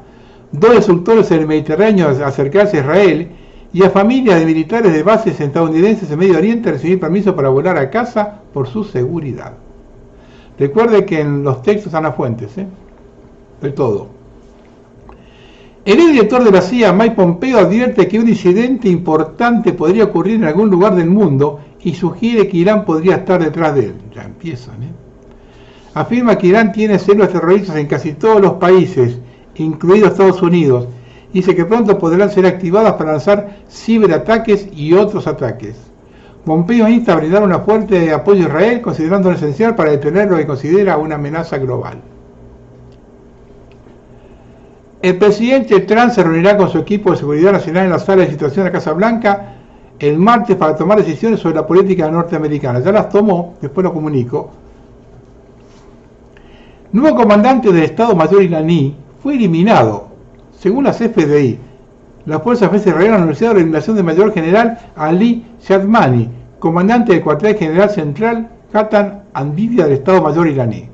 2 destructores en el Mediterráneo acercarse a Israel y a familias de militares de bases estadounidenses en Medio Oriente recibir permiso para volar a casa por su seguridad. Recuerde que en los textos están las fuentes, de todo. El director de la CIA, Mike Pompeo, advierte que un incidente importante podría ocurrir en algún lugar del mundo y sugiere que Irán podría estar detrás de él. Ya empiezan, Afirma que Irán tiene células terroristas en casi todos los países, incluidos Estados Unidos. Dice que pronto podrán ser activadas para lanzar ciberataques y otros ataques. Pompeo insta a brindar un fuerte apoyo a Israel, considerándolo esencial para detener lo que considera una amenaza global. El presidente Trump se reunirá con su equipo de seguridad nacional en la sala de situación de la Casa Blanca el martes para tomar decisiones sobre la política norteamericana. Ya las tomó, después lo comunico. Nuevo comandante del Estado Mayor iraní fue eliminado. Según las FDI, las fuerzas israelíes han anunciado la eliminación del mayor general Ali Shadmani, comandante del cuartel general central Qatan Anbibia del Estado Mayor iraní.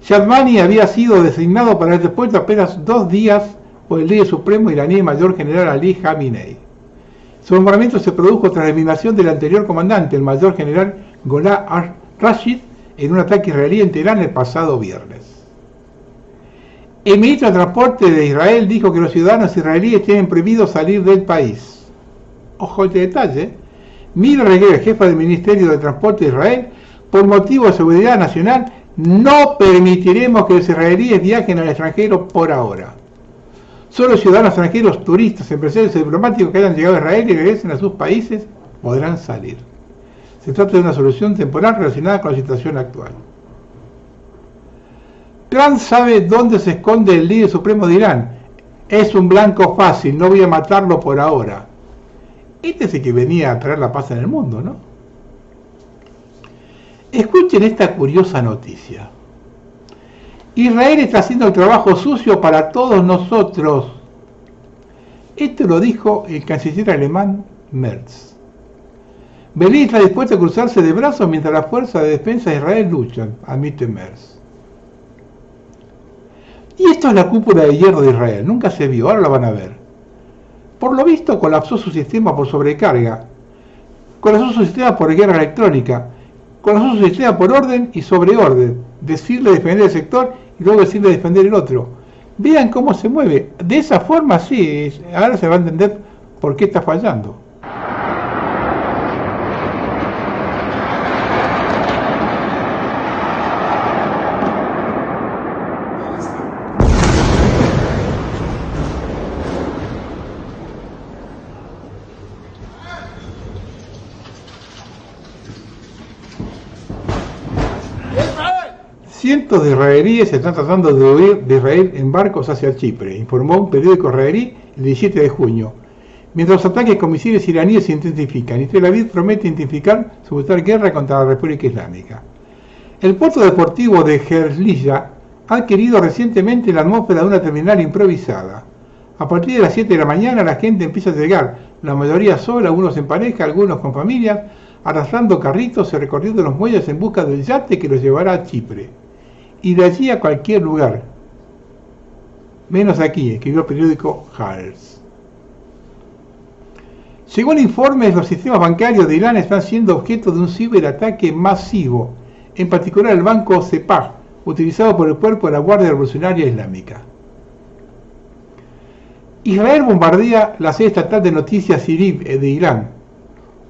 Shadmani había sido designado para este puesto apenas 2 días por el líder supremo iraní mayor general Ali Khamenei. Su nombramiento se produjo tras la eliminación del anterior comandante, el mayor general Gholam al-Rashid, en un ataque israelí en Teherán el pasado viernes. El ministro de Transporte de Israel dijo que los ciudadanos israelíes tienen prohibido salir del país. Ojo este detalle. Miri Regev, jefa del Ministerio de Transporte de Israel, por motivo de seguridad nacional, no permitiremos que los israelíes viajen al extranjero por ahora. Solo ciudadanos extranjeros, turistas, empresarios y diplomáticos que hayan llegado a Israel y regresen a sus países podrán salir. Se trata de una solución temporal relacionada con la situación actual. Trump sabe dónde se esconde el líder supremo de Irán. Es un blanco fácil, no voy a matarlo por ahora. Este es el que venía a traer la paz en el mundo, ¿no? Escuchen esta curiosa noticia. Israel está haciendo el trabajo sucio para todos nosotros. Esto lo dijo el canciller alemán Merz. Berlín está dispuesto a cruzarse de brazos mientras las fuerzas de defensa de Israel luchan, admite Merz. Y esto es la cúpula de hierro de Israel, nunca se vio, ahora la van a ver. Por lo visto colapsó su sistema por sobrecarga, colapsó su sistema por guerra electrónica, colapsó su sistema por orden y sobreorden, decirle defender el sector y luego decirle defender el otro. Vean cómo se mueve, de esa forma sí, ahora se va a entender por qué está fallando. Cientos de israelíes están tratando de huir de Israel en barcos hacia Chipre, informó un periódico israelí el 17 de junio. Mientras los ataques con misiles iraníes se intensifican y Tel Aviv promete intensificar su brutal guerra contra la República Islámica. El puerto deportivo de Herzliya ha adquirido recientemente la atmósfera de una terminal improvisada. A partir de las 7 de la mañana la gente empieza a llegar, la mayoría sola, algunos en pareja, algunos con familias, arrastrando carritos y recorriendo los muelles en busca del yate que los llevará a Chipre. Y de allí a cualquier lugar, menos aquí, escribió el periódico Haaretz. Según informes, los sistemas bancarios de Irán están siendo objeto de un ciberataque masivo, en particular el banco Sepah, utilizado por el cuerpo de la Guardia Revolucionaria Islámica. Israel bombardea la sede estatal de noticias IRIB de Irán.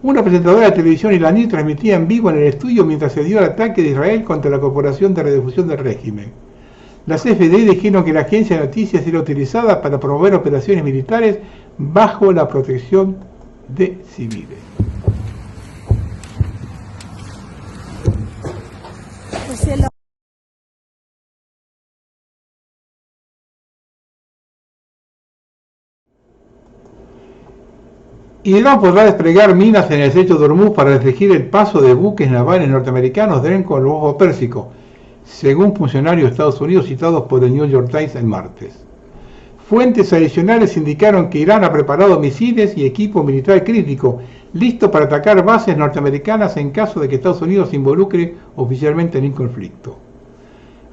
Una presentadora de televisión iraní transmitía en vivo en el estudio mientras se dio el ataque de Israel contra la Corporación de Redifusión del Régimen. Las FDI dijeron que la agencia de noticias era utilizada para promover operaciones militares bajo la protección de civiles. Irán podrá desplegar minas en el estrecho de Hormuz para restringir el paso de buques navales norteamericanos dentro del Golfo Pérsico, según funcionarios de Estados Unidos citados por el New York Times el martes. Fuentes adicionales indicaron que Irán ha preparado misiles y equipo militar crítico, listo para atacar bases norteamericanas en caso de que Estados Unidos se involucre oficialmente en el conflicto.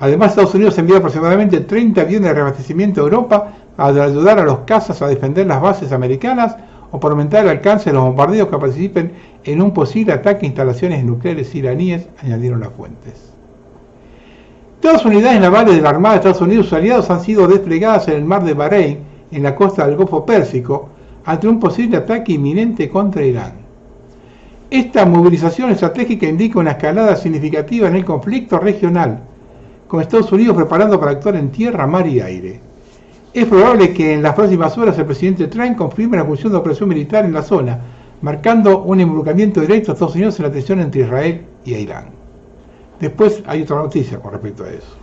Además, Estados Unidos envió aproximadamente 30 aviones de reabastecimiento a Europa para ayudar a los cazas a defender las bases americanas o por aumentar el alcance de los bombardeos que participen en un posible ataque a instalaciones nucleares iraníes, añadieron las fuentes. Todas las unidades navales de la Armada de Estados Unidos y sus aliados han sido desplegadas en el mar de Bahrein, en la costa del Golfo Pérsico, ante un posible ataque inminente contra Irán. Esta movilización estratégica indica una escalada significativa en el conflicto regional, con Estados Unidos preparando para actuar en tierra, mar y aire. Es probable que en las próximas horas el presidente Trump confirme la función de operación militar en la zona, marcando un involucramiento directo de Estados Unidos en la tensión entre Israel y Irán. Después hay otra noticia con respecto a eso.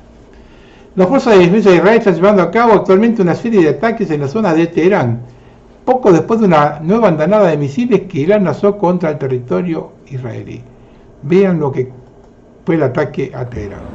Las fuerzas de defensa de Israel están llevando a cabo actualmente una serie de ataques en la zona de Teherán, poco después de una nueva andanada de misiles que Irán lanzó contra el territorio israelí. Vean lo que fue el ataque a Teherán.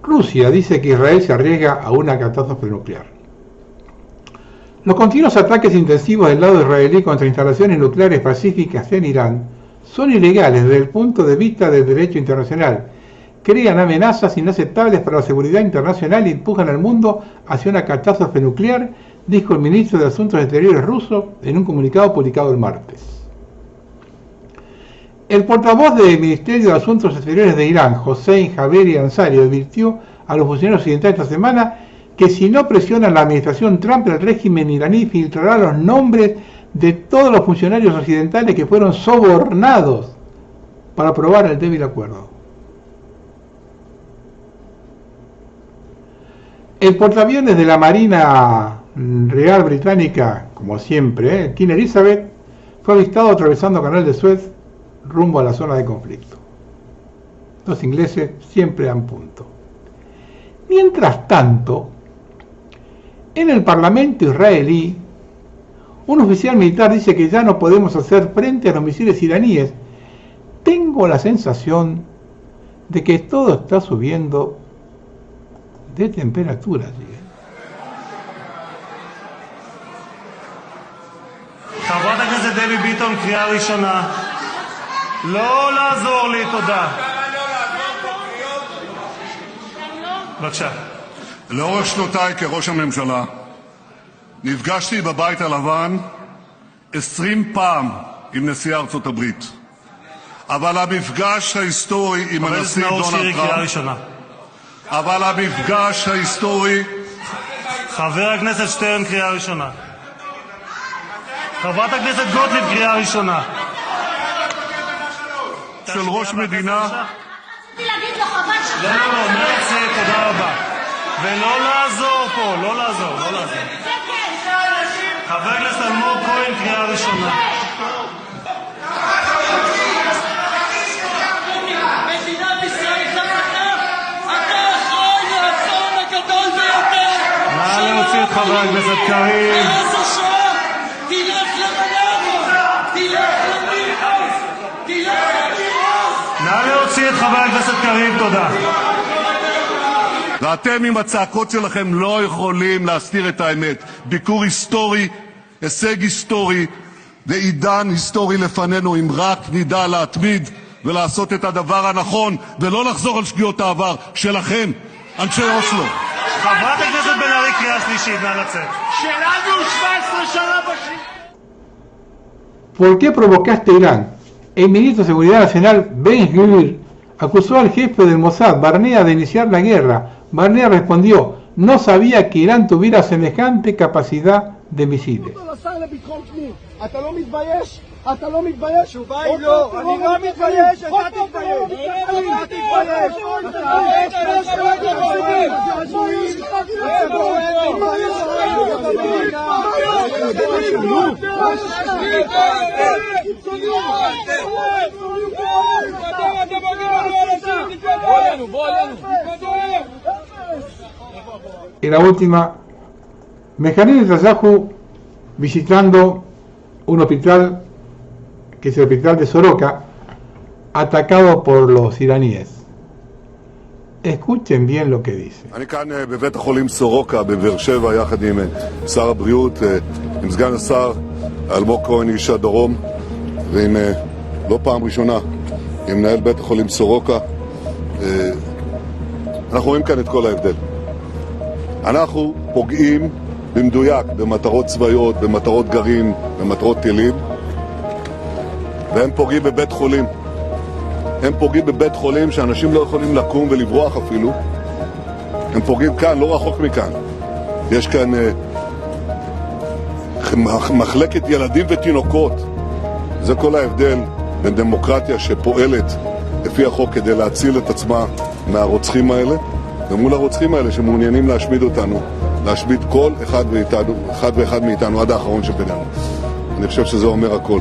Rusia dice que Israel se arriesga a una catástrofe nuclear. Los continuos ataques intensivos del lado israelí contra instalaciones nucleares pacíficas en Irán son ilegales desde el punto de vista del derecho internacional, crean amenazas inaceptables para la seguridad internacional y empujan al mundo hacia una catástrofe nuclear, dijo el ministro de Asuntos Exteriores ruso en un comunicado publicado el martes. El portavoz del Ministerio de Asuntos Exteriores de Irán, Hossein Javeri Ansari, advirtió a los funcionarios occidentales esta semana que si no presionan la administración Trump, el régimen iraní filtrará los nombres de todos los funcionarios occidentales que fueron sobornados para aprobar el débil acuerdo. El portaaviones de la Marina Real Británica, como siempre, Queen Elizabeth, fue avistado atravesando el canal de Suez rumbo a la zona de conflicto. Los ingleses siempre dan punto. Mientras tanto, en el Parlamento israelí, un oficial militar dice que ya no podemos hacer frente a los misiles iraníes. Tengo la sensación de que todo está subiendo de temperatura. חברת הכנסת דבי ביטון, קריאה ראשונה. לא לעזור לי, תודה. בבקשה. לאורך שנותיי כראש הממשלה נפגשתי בבית הלבן 20 פעם עם נשיא ארצות הברית. אבל המפגש ההיסטורי עם הנשיא דונלד טראמפ, אבל המפגש ההיסטורי... חבר הכנסת שטרן, קריאה ראשונה. חברת הכנסת גוטליב, קריאה ראשונה. של ראש מדינה... לא, מרצה, תודה רבה. ולא לעזור פה, לא לעזור. חבר הכנסת אלמוג כהן, קריאה ראשונה. מדינת ישראל חזקה, אתה אחראי לאסון הגדול ביותר. נא להוציא את חבר הכנסת קריב. מאז השואה, תלך למנהרות, תלך למירוס. נא להוציא את חבר הכנסת קריב, תודה. ואתם עם הצעקות שלכם לא יכולים להסתיר את האמת. ביקור היסטורי, הישג היסטורי ועידן היסטורי לפנינו, אם רק נדע להתמיד ולעשות את הדבר הנכון ולא לחזור על שגיאות העבר שלכם, אנשי אוסלו. חברת הכנסת בן ארי, קריאה שלישית, נא לצאת. שלנו 17 שנה בשביל... ¿Por qué provocaste Irán? El ministro de Seguridad Nacional, Ben-Gvir, acusó al jefe del Mossad, Barnea, de iniciar la guerra. Barnea respondió, no sabía que Irán tuviera semejante capacidad de misiles. אתה לא מתבייש? אתה לא מתבייש? תשובה היא לא, אני לא מתבייש, אתה תתבייש. אתה תתבייש. Y la última, Benjamín Netanyahu visitando un hospital, que es el hospital de Soroka, atacado por los iraníes. Escuchen bien lo que dice. אני כאן בבית החולים סורוקה בבאר שבע יחד עם שר הבריאות, עם סגן השר אלמוג כהן איש הדרום, ועם לא פעם ראשונה עם מנהל בית החולים סורוקה. אנחנו רואים כאן את כל ההבדל. אנחנו פוגעים במדויק במטרות צבאיות, במטרות גרעין, במטרות טילים, והם פוגעים בבית חולים. הם פוגעים בבית חולים שאנשים לא יכולים לקום ולברוח אפילו. הם פוגעים כאן, לא רחוק מכאן. יש כאן מחלקת ילדים ותינוקות. זה כל ההבדל בין דמוקרטיה שפועלת לפי החוק כדי להציל את עצמה מהרוצחים האלה, ומול הרוצחים האלה שמעוניינים להשמיד אותנו, להשמיד כל אחד ואחד מאיתנו עד האחרון שבינינו. אני חושב שזה אומר הכל.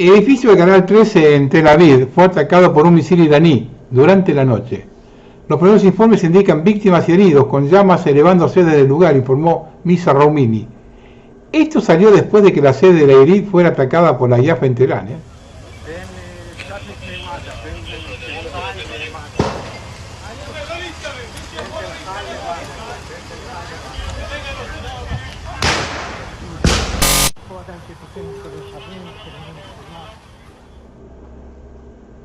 El edificio del Canal 13 en Tel Aviv fue atacado por un misil iraní durante la noche. Los primeros informes indican víctimas y heridos, con llamas elevándose desde el lugar, informó Misa Roumini. Esto salió después de que la sede de la IRID fuera atacada por la IAF en Teherán.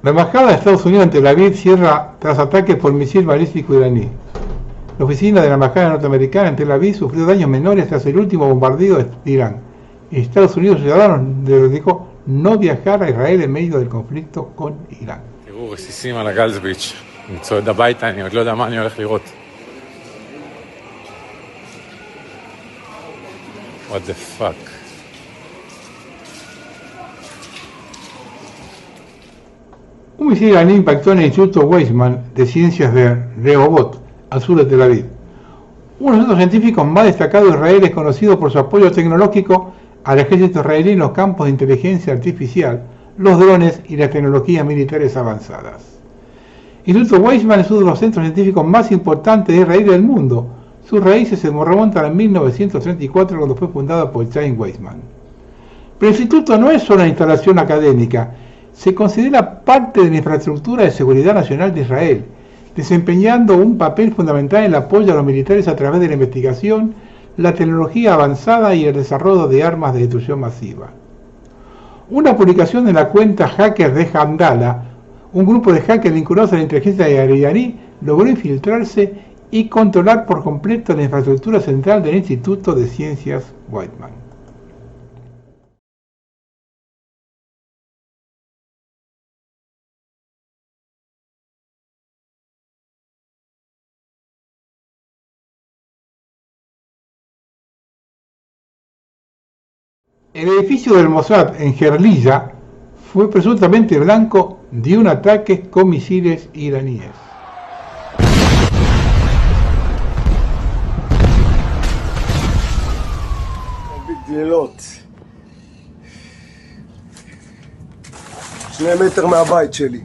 La embajada de Estados Unidos en Tel Aviv cierra tras ataques por misil balístico iraní. La oficina de la embajada norteamericana en Tel Aviv sufrió daños menores tras el último bombardeo de Irán. Estados Unidos ciudadanos les dijo no viajar a Israel en medio del conflicto con Irán. תראו רסיסים על הגלזביץ', אני צועד הביתה, אני עוד לא יודע מה אני הולך lirot. What the fuck? Un misil iraní impactó en el Instituto Weizmann de Ciencias de Rehovot, al sur de Tel Aviv. Uno de los centros científicos más destacados de Israel es conocido por su apoyo tecnológico al ejército israelí en los campos de inteligencia artificial, los drones y las tecnologías militares avanzadas. El Instituto Weizmann es uno de los centros científicos más importantes de Israel y del mundo. Sus raíces se remontan a 1934 cuando fue fundado por Chaim Weizmann. Pero el instituto no es solo una instalación académica, se considera parte de la infraestructura de seguridad nacional de Israel, desempeñando un papel fundamental en el apoyo a los militares a través de la investigación, la tecnología avanzada y el desarrollo de armas de destrucción masiva. Una publicación en la cuenta Hackers de Hamdallah, un grupo de hackers vinculados a la inteligencia iraní, logró infiltrarse y controlar por completo la infraestructura central del Instituto de Ciencias Weizmann. El edificio del Mossad en Gerlilla fue presuntamente blanco de un ataque con misiles iraníes. בגלילות. 2 מטר מהבית שלי.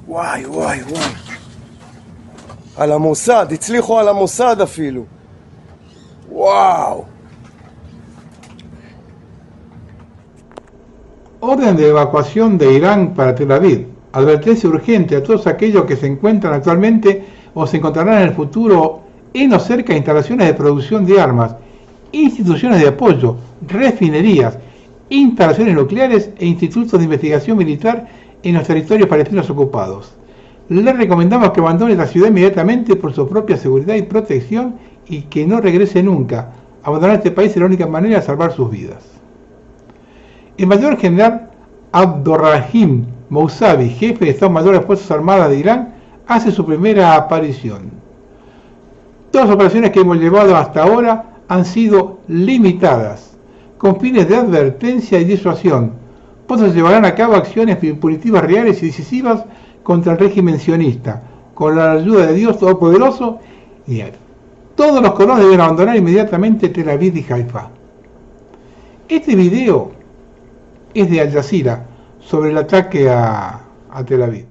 וואי וואי וואי. על המוסד, הצליחו על המוסד אפילו. וואו. Orden de evacuación de Irán para Tel Aviv. Advertencia urgente a todos aquellos que se encuentran actualmente o se encontrarán en el futuro en o cerca de instalaciones de producción de armas, instituciones de apoyo, refinerías, instalaciones nucleares e institutos de investigación militar en los territorios palestinos ocupados. Les recomendamos que abandone la ciudad inmediatamente por su propia seguridad y protección y que no regrese nunca. Abandonar este país es la única manera de salvar sus vidas. El mayor general Abdurrahim Mousavi, jefe de Estado Mayor de las Fuerzas Armadas de Irán, hace su primera aparición. Todas las operaciones que hemos llevado hasta ahora han sido limitadas, con fines de advertencia y disuasión. Pronto se llevarán a cabo acciones punitivas reales y decisivas contra el régimen sionista, con la ayuda de Dios Todopoderoso, y todos los colonos deben abandonar inmediatamente Tel Aviv y Haifa. Este video es de Al Jazeera sobre el ataque a Tel Aviv.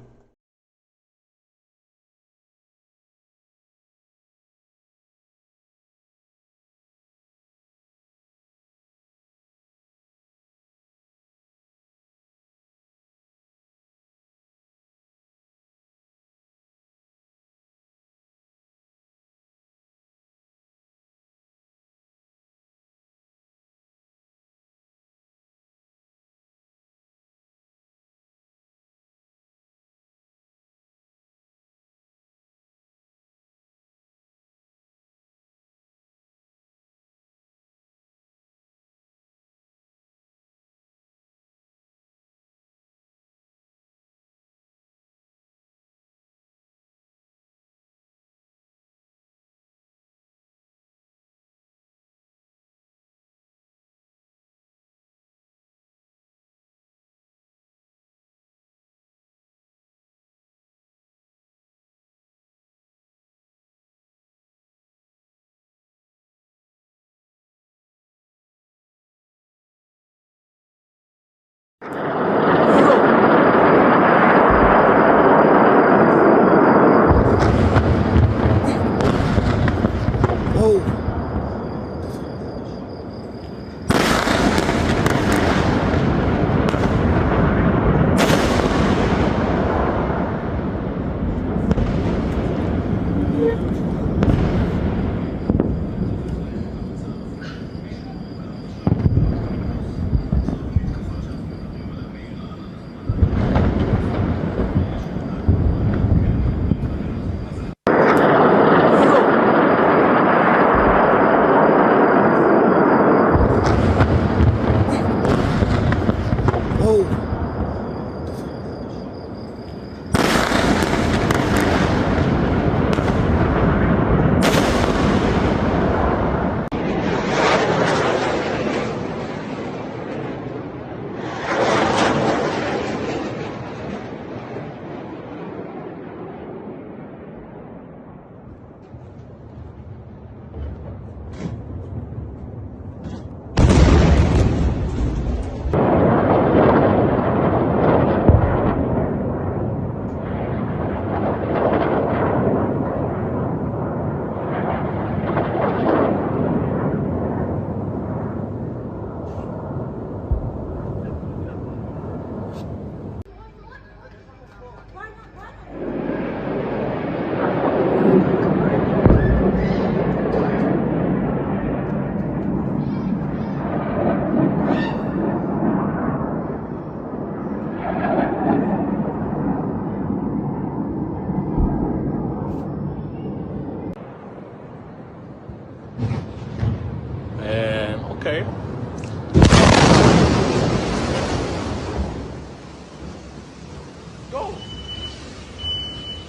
אוקיי.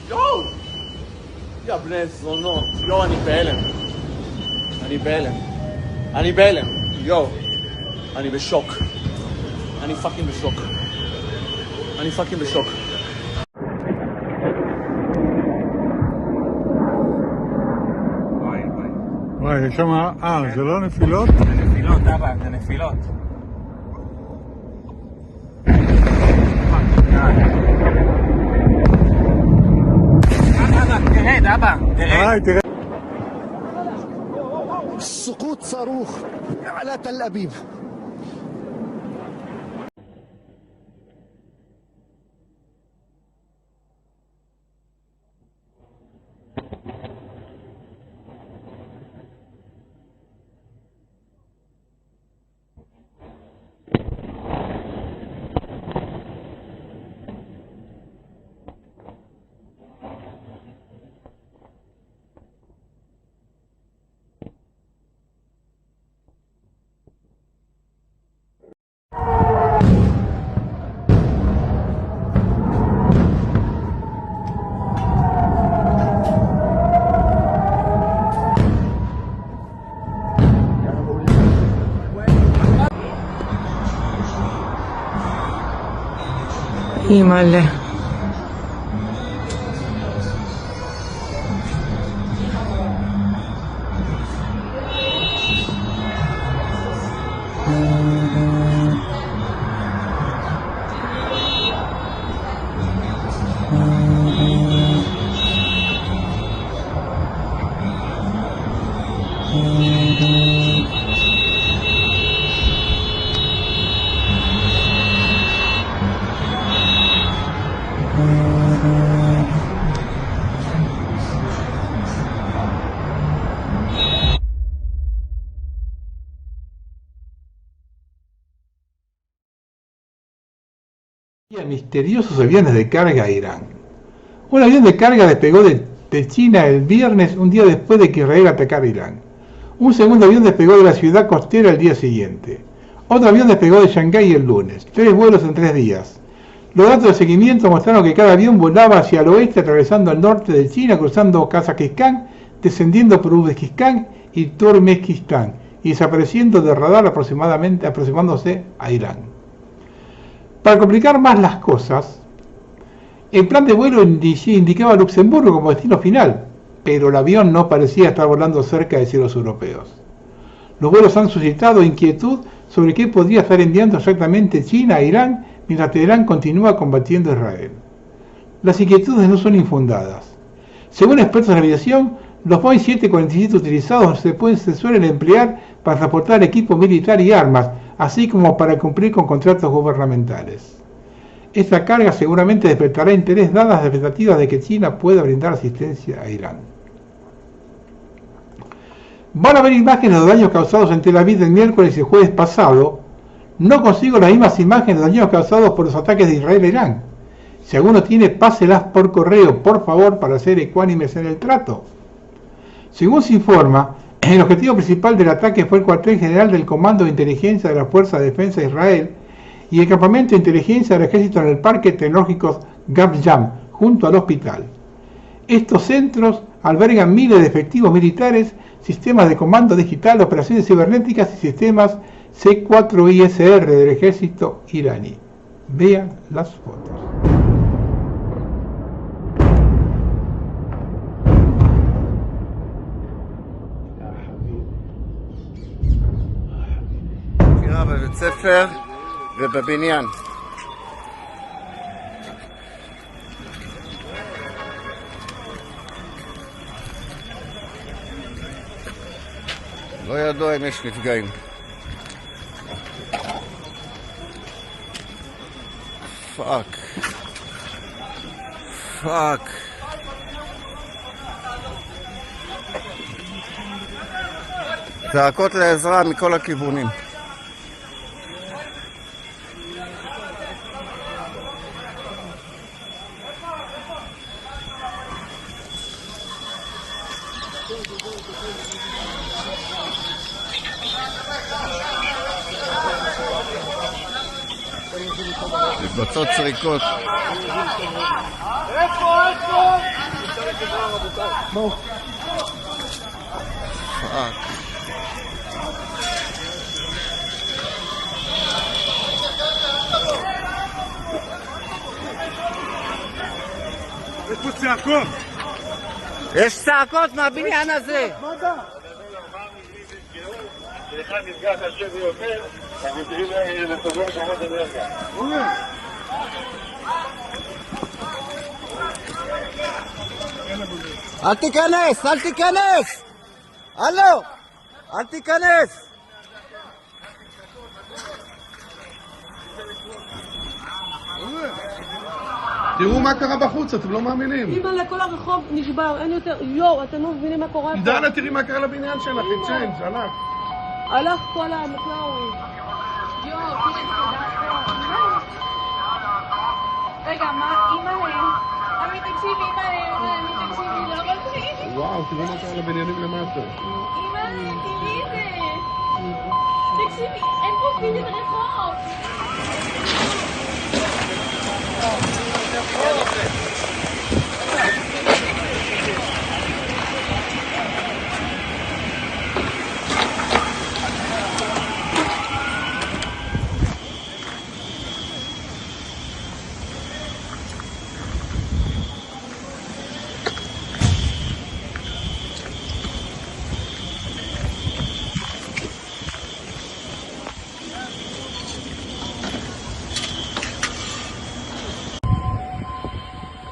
יואו! יא בני זונות, יואו, אני בהלם. אני בהלם. יואו. אני בשוק. אני פאקינג בשוק. וואי, יש שם... זה לא נפילות? זה נפילות, אבא, זה נפילות. תרד, אבא, תרד. سقوط صاروخ على تل أبيب. אימא'לה. Misteriosos aviones de carga a Irán. Un avión de carga despegó de China el viernes, un día después de que Israel atacara Irán. Un segundo avión despegó de la ciudad costera el día siguiente. Otro avión despegó de Shanghái el lunes. 3 vuelos en 3 días. Los datos de seguimiento mostraron que cada avión volaba hacia el oeste, atravesando el norte de China, cruzando Kazajistán, descendiendo por Uzbekistán y Turkmenistán, y desapareciendo de radar aproximándose a Irán. Para complicar más las cosas, el plan de vuelo indicaba Luxemburgo como destino final, pero el avión no parecía estar volando cerca de cielos europeos. Los vuelos han suscitado inquietud sobre qué podría estar enviando exactamente China a Irán mientras Teherán continúa combatiendo a Israel. Las inquietudes no son infundadas. Según expertos de aviación, los Boeing 747 utilizados se suelen emplear para transportar equipo militar y armas, así como para cumplir con contratos gubernamentales. Esta carga seguramente despertará interés dadas las expectativas de que China pueda brindar asistencia a Irán. Van a ver imágenes de los daños causados en Tel Aviv el miércoles y el jueves pasado. No consigo las mismas imágenes de los daños causados por los ataques de Israel a Irán. Si alguno tiene, páselas por correo, por favor, para ser ecuánimes en el trato. Según se informa, el objetivo principal del ataque fue el cuartel general del Comando de Inteligencia de la Fuerza de Defensa de Israel y el campamento de inteligencia del ejército en el Parque Tecnológico Gab Yam, junto al hospital. Estos centros albergan miles de efectivos militares, sistemas de comando digital, operaciones cibernéticas y sistemas C4ISR del ejército iraní. Vean las fotos. בבית ספר ובבניין. לא ידוע אם יש נפגעים. פאק. זעקות לעזרה מכל הכיוונים. מתבצעות סריקות. בואו. יש פה צעקות! יש צעקות מהבניין הזה! אחד נפגע קשה ביותר, אנחנו צריכים לסוגר שמות אנרגיה. אל תיכנס! אל תיכנס! הלו! אל תיכנס! תראו מה קרה בחוץ, אתם לא מאמינים. אימא'לה, כל הרחוב נשבר, אין יותר... יואו, אתם לא מבינים מה קורה פה. דנה, תראי מה קרה לבניין שלך, עם צ'יינג', הלך. הלך כל המקלאווי. יואו, רגע, מה, אימא'לה? עמי, תקשיבי, אימא'לה, תקשיבי, לא מצחיק. וואו, תראו מה קרה לבניינים למטה. אימא'לה, תראי את זה. תקשיבי, אין פה פינת רחוב.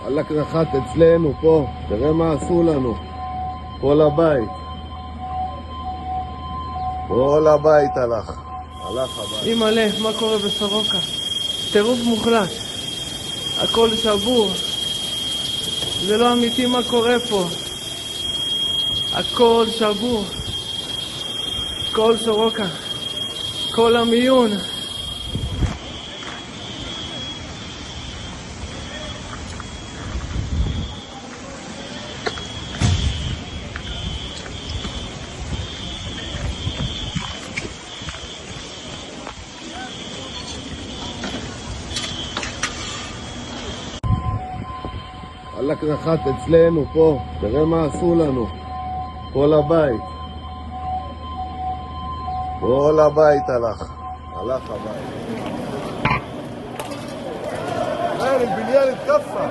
הלך נחת אצלנו פה, תראה מה עשו לנו. כל הבית. כל הבית הלך. הלך הבית. אימא'לה, מה קורה בסורוקה? טירוף מוחלט. הכל שבור. זה לא אמיתי מה קורה פה. הכל שבור. כל סורוקה. כל המיון. הלך נחת אצלנו פה, תראה מה עשו לנו. כל הבית. כל הבית הלך. הלך הבית. البنيان اتكسر.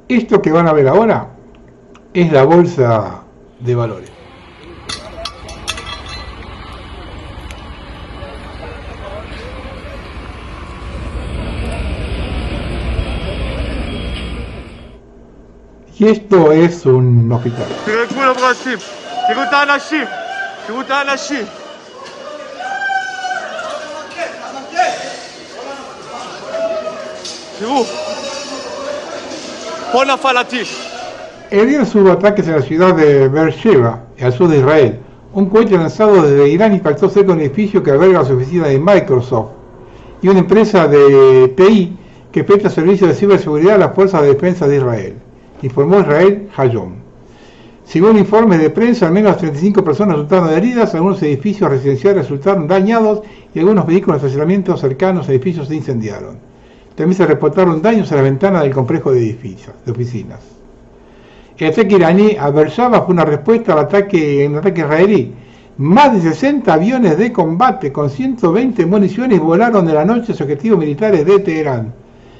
Esto que van a ver ahora es la bolsa de valores. Y esto es un hospital. תראו את כולם רצים, תראו את האנשים, תראו את האנשים. תראו. פה נפל הטיל. El viernes hubo ataques en la ciudad de Beersheba, al sur de Israel. Un cohete lanzado desde Irán impactó cerca de un edificio que alberga las oficinas de Microsoft y una empresa de TI que presta servicios de ciberseguridad a las fuerzas de defensa de Israel, informó Israel Hayom. Según informes de prensa, al menos 35 personas resultaron heridas, algunos edificios residenciales resultaron dañados y algunos vehículos de estacionamiento cercanos a edificios se incendiaron. También se reportaron daños a la ventana del complejo de edificios, de oficinas. El ataque iraní a Beersheba fue una respuesta al ataque israelí. Más de 60 aviones de combate con 120 municiones volaron en la noche hacia objetivos militares de Teherán.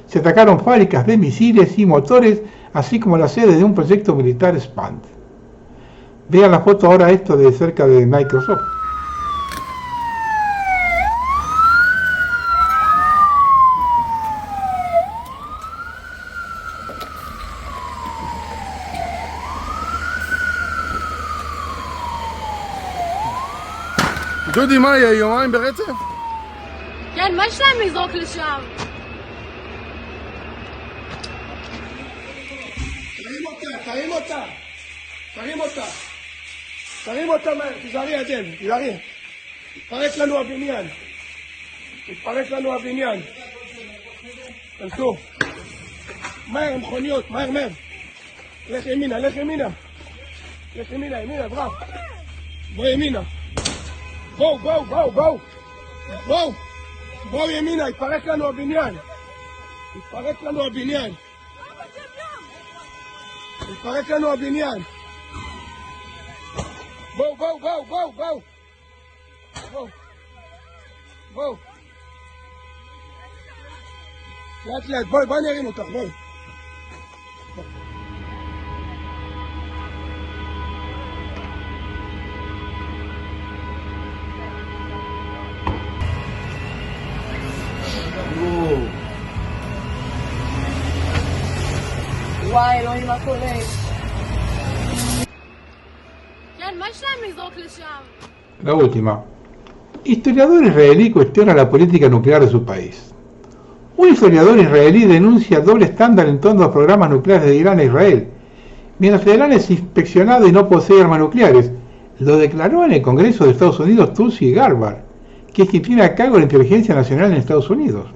Se atacaron fábricas de misiles y motores, así como la sede de un proyecto militar SPAN. Vean la foto ahora esto de cerca de Microsoft. דודי, מה יהיה, יומיים ברצף? כן, מה יש להם לזרוק לשם? תרים אותה! תרים אותה! תרים אותה מהר, תיזהרי עדן, תיזהרי. מתפרק לנו הבניין. מתפרק לנו הבניין. תנסו. מהר, מכוניות, מהר, מהר. לך ימינה, לך ימינה. לך ימינה, ימינה, ברב. בוא ימינה. בואו, בואו, בואו, בואו. בואו. בואו ימינה, יתפרק לנו הבניין. יתפרק לנו הבניין. יתפרק לנו הבניין. בואו, בואו, בואו, בואו, בואו. בואו. בואו. לאט לאט, בואי נרים אותך, בואי. וואי, אלוהים, מה קורה? כן, מה יש להם לזרוק לשם? La última. Historiador israelí cuestiona la política nuclear de su país. Un historiador israelí denuncia doble estándar en torno a los programas nucleares de Irán e Israel. Mientras Irán es inspeccionado y no posee armas nucleares, lo declaró en el Congreso de Estados Unidos Tulsi Gabbard, que es quien tiene a cargo la inteligencia nacional en Estados Unidos.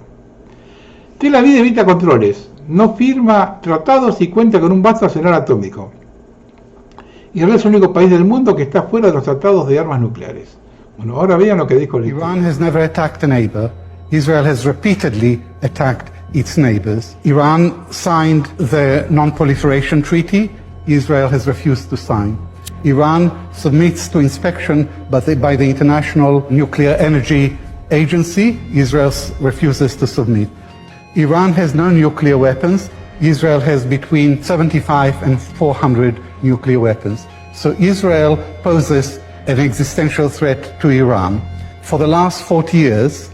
Tel Aviv evita controles, no firma tratados y cuenta con un vasto arsenal atómico. Israel es el único país del mundo que está fuera de los tratados de armas nucleares. Bueno, ahora vean lo que dijo el Iran has never attacked a neighbor. Israel has repeatedly attacked its neighbors. Iran signed the Non-Proliferation Treaty. Israel has refused to sign. Iran submits to inspection by the International Nuclear Energy Agency. Israel refuses to submit. Iran has no nuclear weapons. Israel has between 75 and 400 nuclear weapons. So Israel poses an existential threat to Iran. For the last 40 years,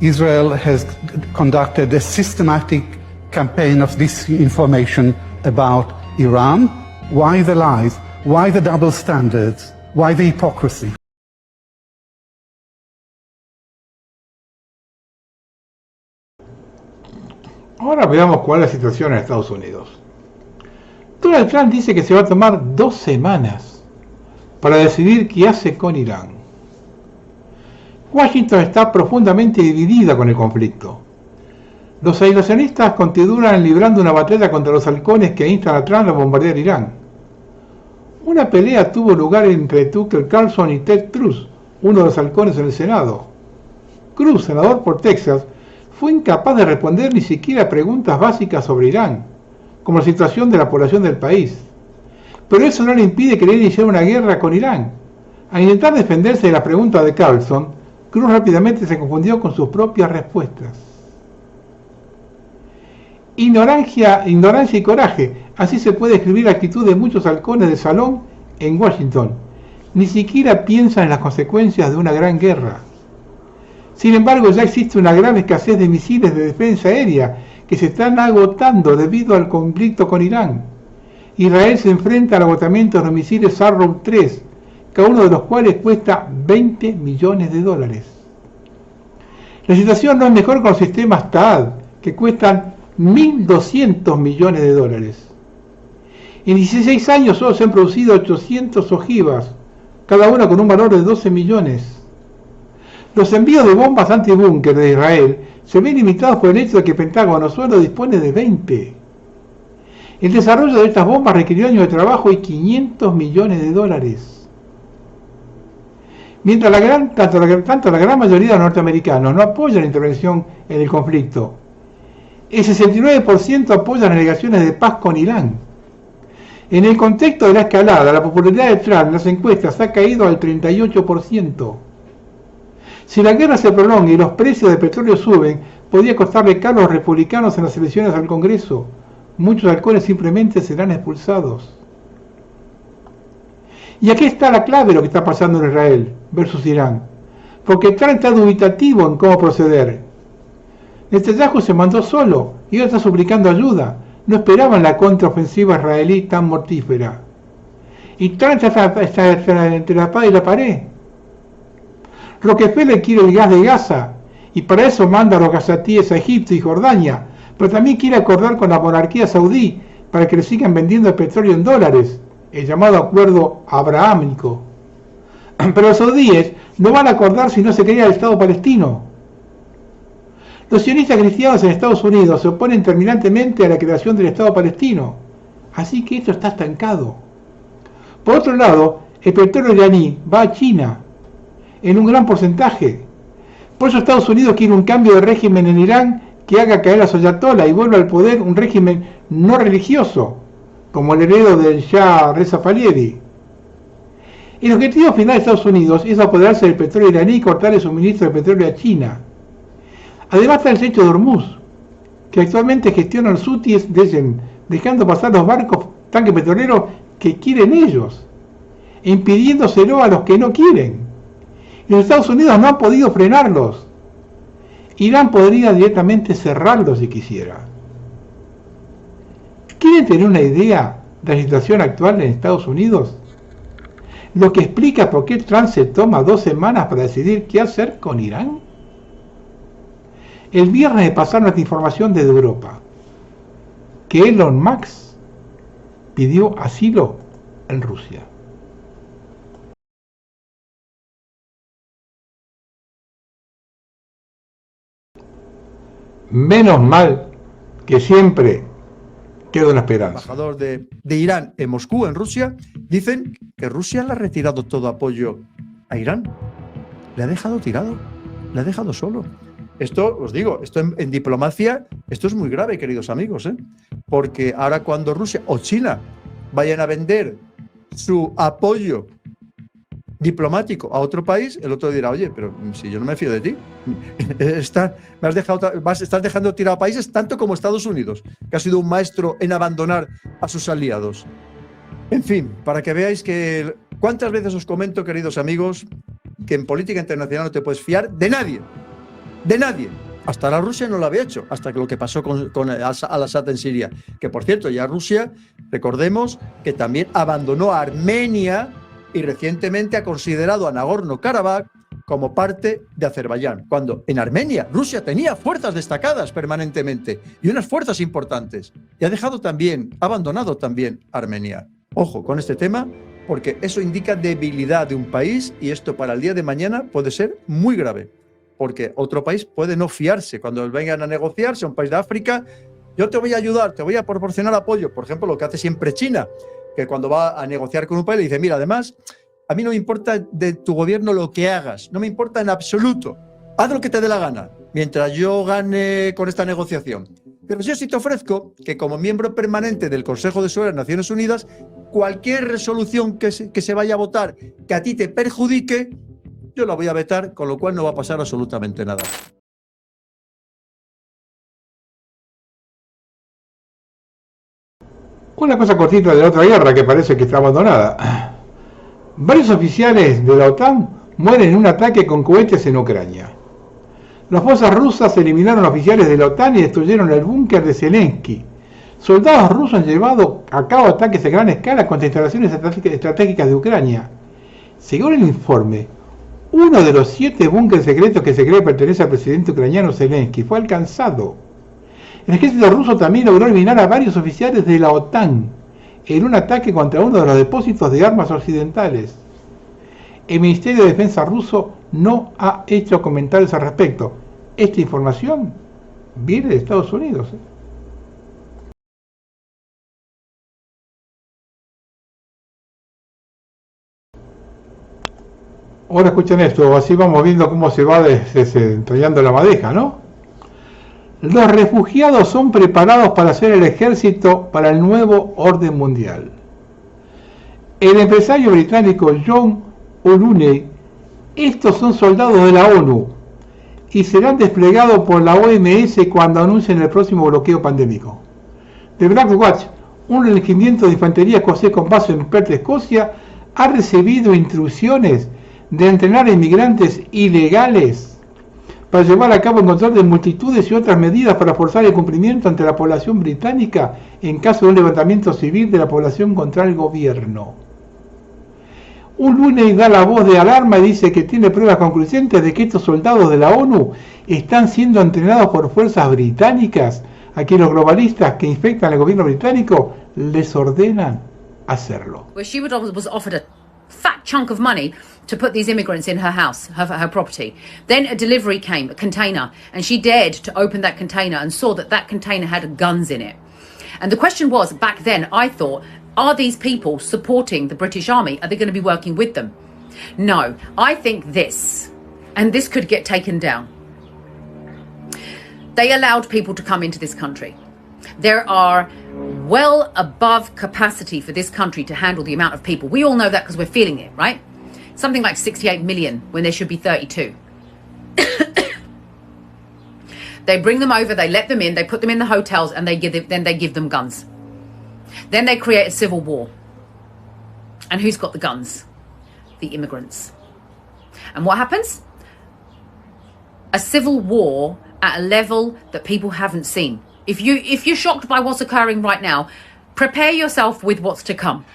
Israel has conducted a systematic campaign of disinformation about Iran. Why the lies? Why the double standards? Why the hypocrisy? Ahora veamos cuál es la situación en Estados Unidos. Donald Trump dice que se va a tomar 2 semanas para decidir qué hace con Irán. Washington está profundamente dividida con el conflicto. Los aislacionistas continúan librando una batalla contra los halcones que instan a Trump a bombardear Irán. Una pelea tuvo lugar entre Tucker Carlson y Ted Cruz, uno de los halcones en el Senado. Cruz, senador por Texas, fue incapaz de responder ni siquiera preguntas básicas sobre Irán, como la situación de la población del país. Pero eso no le impide querer iniciar una guerra con Irán. Al intentar defenderse de la pregunta de Carlson, Cruz rápidamente se confundió con sus propias respuestas. Ignorancia y coraje, así se puede describir la actitud de muchos halcones de salón en Washington. Ni siquiera piensan en las consecuencias de una gran guerra. Sin embargo, ya existe una grave escasez de misiles de defensa aérea que se están agotando debido al conflicto con Irán. Israel se enfrenta al agotamiento de los misiles Arrow 3, cada uno de los cuales cuesta $20 millones. La situación no es mejor con los sistemas THAAD, que cuestan $1.200 millones. En 16 años solo se han producido 800 ojivas, cada una con un valor de 12 millones. Los envíos de bombas antibúnker de Israel se ven limitados por el hecho de que el Pentágono solo dispone de 20. El desarrollo de estas bombas requirió años de trabajo y 500 millones de dólares. Mientras tanto la gran mayoría de los norteamericanos no apoyan la intervención en el conflicto, el 69% apoya las negociaciones de paz con Irán. En el contexto de la escalada, la popularidad de Trump en las encuestas ha caído al 38%. Si la guerra se prolonga y los precios de petróleo suben, podría costarle caro a los republicanos en las elecciones al Congreso. Muchos halcones simplemente serán expulsados. Y aquí está la clave de lo que está pasando en Israel versus Irán. Porque Trump está dubitativo en cómo proceder. Netanyahu se mandó solo y ahora está suplicando ayuda. No esperaban la contraofensiva israelí tan mortífera. Y Trump está entre la espada y la pared. Rockefeller quiere el gas de Gaza y para eso manda a los gazatíes a Egipto y Jordania, pero también quiere acordar con la monarquía saudí para que le sigan vendiendo el petróleo en dólares, el llamado acuerdo abrahámico. Pero los saudíes no van a acordar si no se crea el Estado palestino. Los sionistas cristianos en Estados Unidos se oponen terminantemente a la creación del Estado palestino, así que esto está estancado. Por otro lado, el petróleo iraní va a China en un gran porcentaje. Por eso Estados Unidos quiere un cambio de régimen en Irán que haga caer a los ayatolás y vuelva al poder un régimen no religioso, como el heredero del Shah Reza Pahlavi. El objetivo final de Estados Unidos es apoderarse del petróleo iraní y cortar el suministro de petróleo a China. Además está el estrecho de Hormuz, que actualmente gestiona los hutíes dejando pasar los barcos tanques petroleros que quieren ellos, e impidiéndoselo a los que no quieren. Y los Estados Unidos no han podido frenarlos. Irán podría directamente cerrarlos si quisiera. ¿Quieren tener una idea de la situación actual en Estados Unidos? Lo que explica por qué Trump se toma 2 semanas para decidir qué hacer con Irán. El viernes me pasaron esta información desde Europa, que Elon Musk pidió asilo en Rusia. Menos mal que siempre quedó la esperanza. El embajador de Irán en Moscú, en Rusia, dicen que Rusia le ha retirado todo apoyo a Irán. Le ha dejado tirado, le ha dejado solo. Esto, os digo, esto en diplomacia, esto es muy grave, queridos amigos, porque ahora cuando Rusia o China vayan a vender su apoyo diplomático a otro país, el otro dirá, oye, pero si yo no me fío de ti, estás dejando tirado a países tanto como Estados Unidos, que ha sido un maestro en abandonar a sus aliados. En fin, para que veáis que cuántas veces os comento, queridos amigos, que en política internacional no te puedes fiar de nadie. De nadie. Hasta la Rusia no lo había hecho, hasta lo que pasó con Al-Assad en Siria. Que por cierto, ya Rusia, recordemos que también abandonó a Armenia y recientemente ha considerado a Nagorno-Karabaj como parte de Azerbaiyán, cuando en Armenia Rusia tenía fuerzas destacadas permanentemente y unas fuerzas importantes. Y ha abandonado también Armenia. Ojo con este tema, porque eso indica debilidad de un país y esto para el día de mañana puede ser muy grave. Porque otro país puede no fiarse cuando vengan a negociar, sea un país de África, yo te voy a ayudar, te voy a proporcionar apoyo. Por ejemplo, lo que hace siempre China, que cuando va a negociar con un país le dice, mira, además, a mí no me importa de tu gobierno lo que hagas, no me importa en absoluto, haz lo que te dé la gana, mientras yo gane con esta negociación. Pero yo sí te ofrezco que como miembro permanente del Consejo de Seguridad de las Naciones Unidas, cualquier resolución que se vaya a votar que a ti te perjudique, yo la voy a vetar, con lo cual no va a pasar absolutamente nada. Una cosa cortita de la otra guerra que parece que está abandonada. Varios oficiales de la OTAN mueren en un ataque con cohetes en Ucrania. Las fuerzas rusas eliminaron a oficiales de la OTAN y destruyeron el búnker de Zelensky. Soldados rusos han llevado a cabo ataques a gran escala contra instalaciones estratégicas de Ucrania. Según el informe, uno de los 7 búnkeres secretos que se cree pertenece al presidente ucraniano Zelensky fue alcanzado. El ejército ruso también logró eliminar a varios oficiales de la OTAN en un ataque contra uno de los depósitos de armas occidentales. El Ministerio de Defensa ruso no ha hecho comentarios al respecto. Esta información viene de Estados Unidos. Ahora escuchen esto, así vamos viendo cómo se va desentrañando la madeja, ¿no? Los refugiados son preparados para hacer el ejército para el nuevo orden mundial. El empresario británico John O'Looney, estos son soldados de la ONU y serán desplegados por la OMS cuando anuncien el próximo bloqueo pandémico. The Black Watch, un regimiento de infantería escocés con base en Perth, Escocia, ha recibido instrucciones de entrenar a inmigrantes ilegales para llevar a cabo el control de multitudes y otras medidas para forzar el cumplimiento ante la población británica en caso de un levantamiento civil de la población contra el gobierno. Un lunes da la voz de alarma y dice que tiene pruebas concluyentes de que estos soldados de la ONU están siendo entrenados por fuerzas británicas a quienes los globalistas que infectan al gobierno británico les ordenan hacerlo. Where she was offered a fat chunk of money to put these immigrants in her house, her property. Then a delivery came, a container, and she dared to open that container and saw that that container had guns in it. And the question was, back then, I thought, are these people supporting the British Army? Are they going to be working with them? No, I think this, and this could get taken down. They allowed people to come into this country. There are well above capacity for this country to handle the amount of people. We all know that because we're feeling it, right? Something like 68 million when there should be 32. They bring them over, they let them in, they put them in the hotels, and then they give them guns. Then they create a civil war. And who's got the guns? The immigrants. And what happens? A civil war at a level that people haven't seen. If you're shocked by what's occurring right now, prepare yourself with what's to come.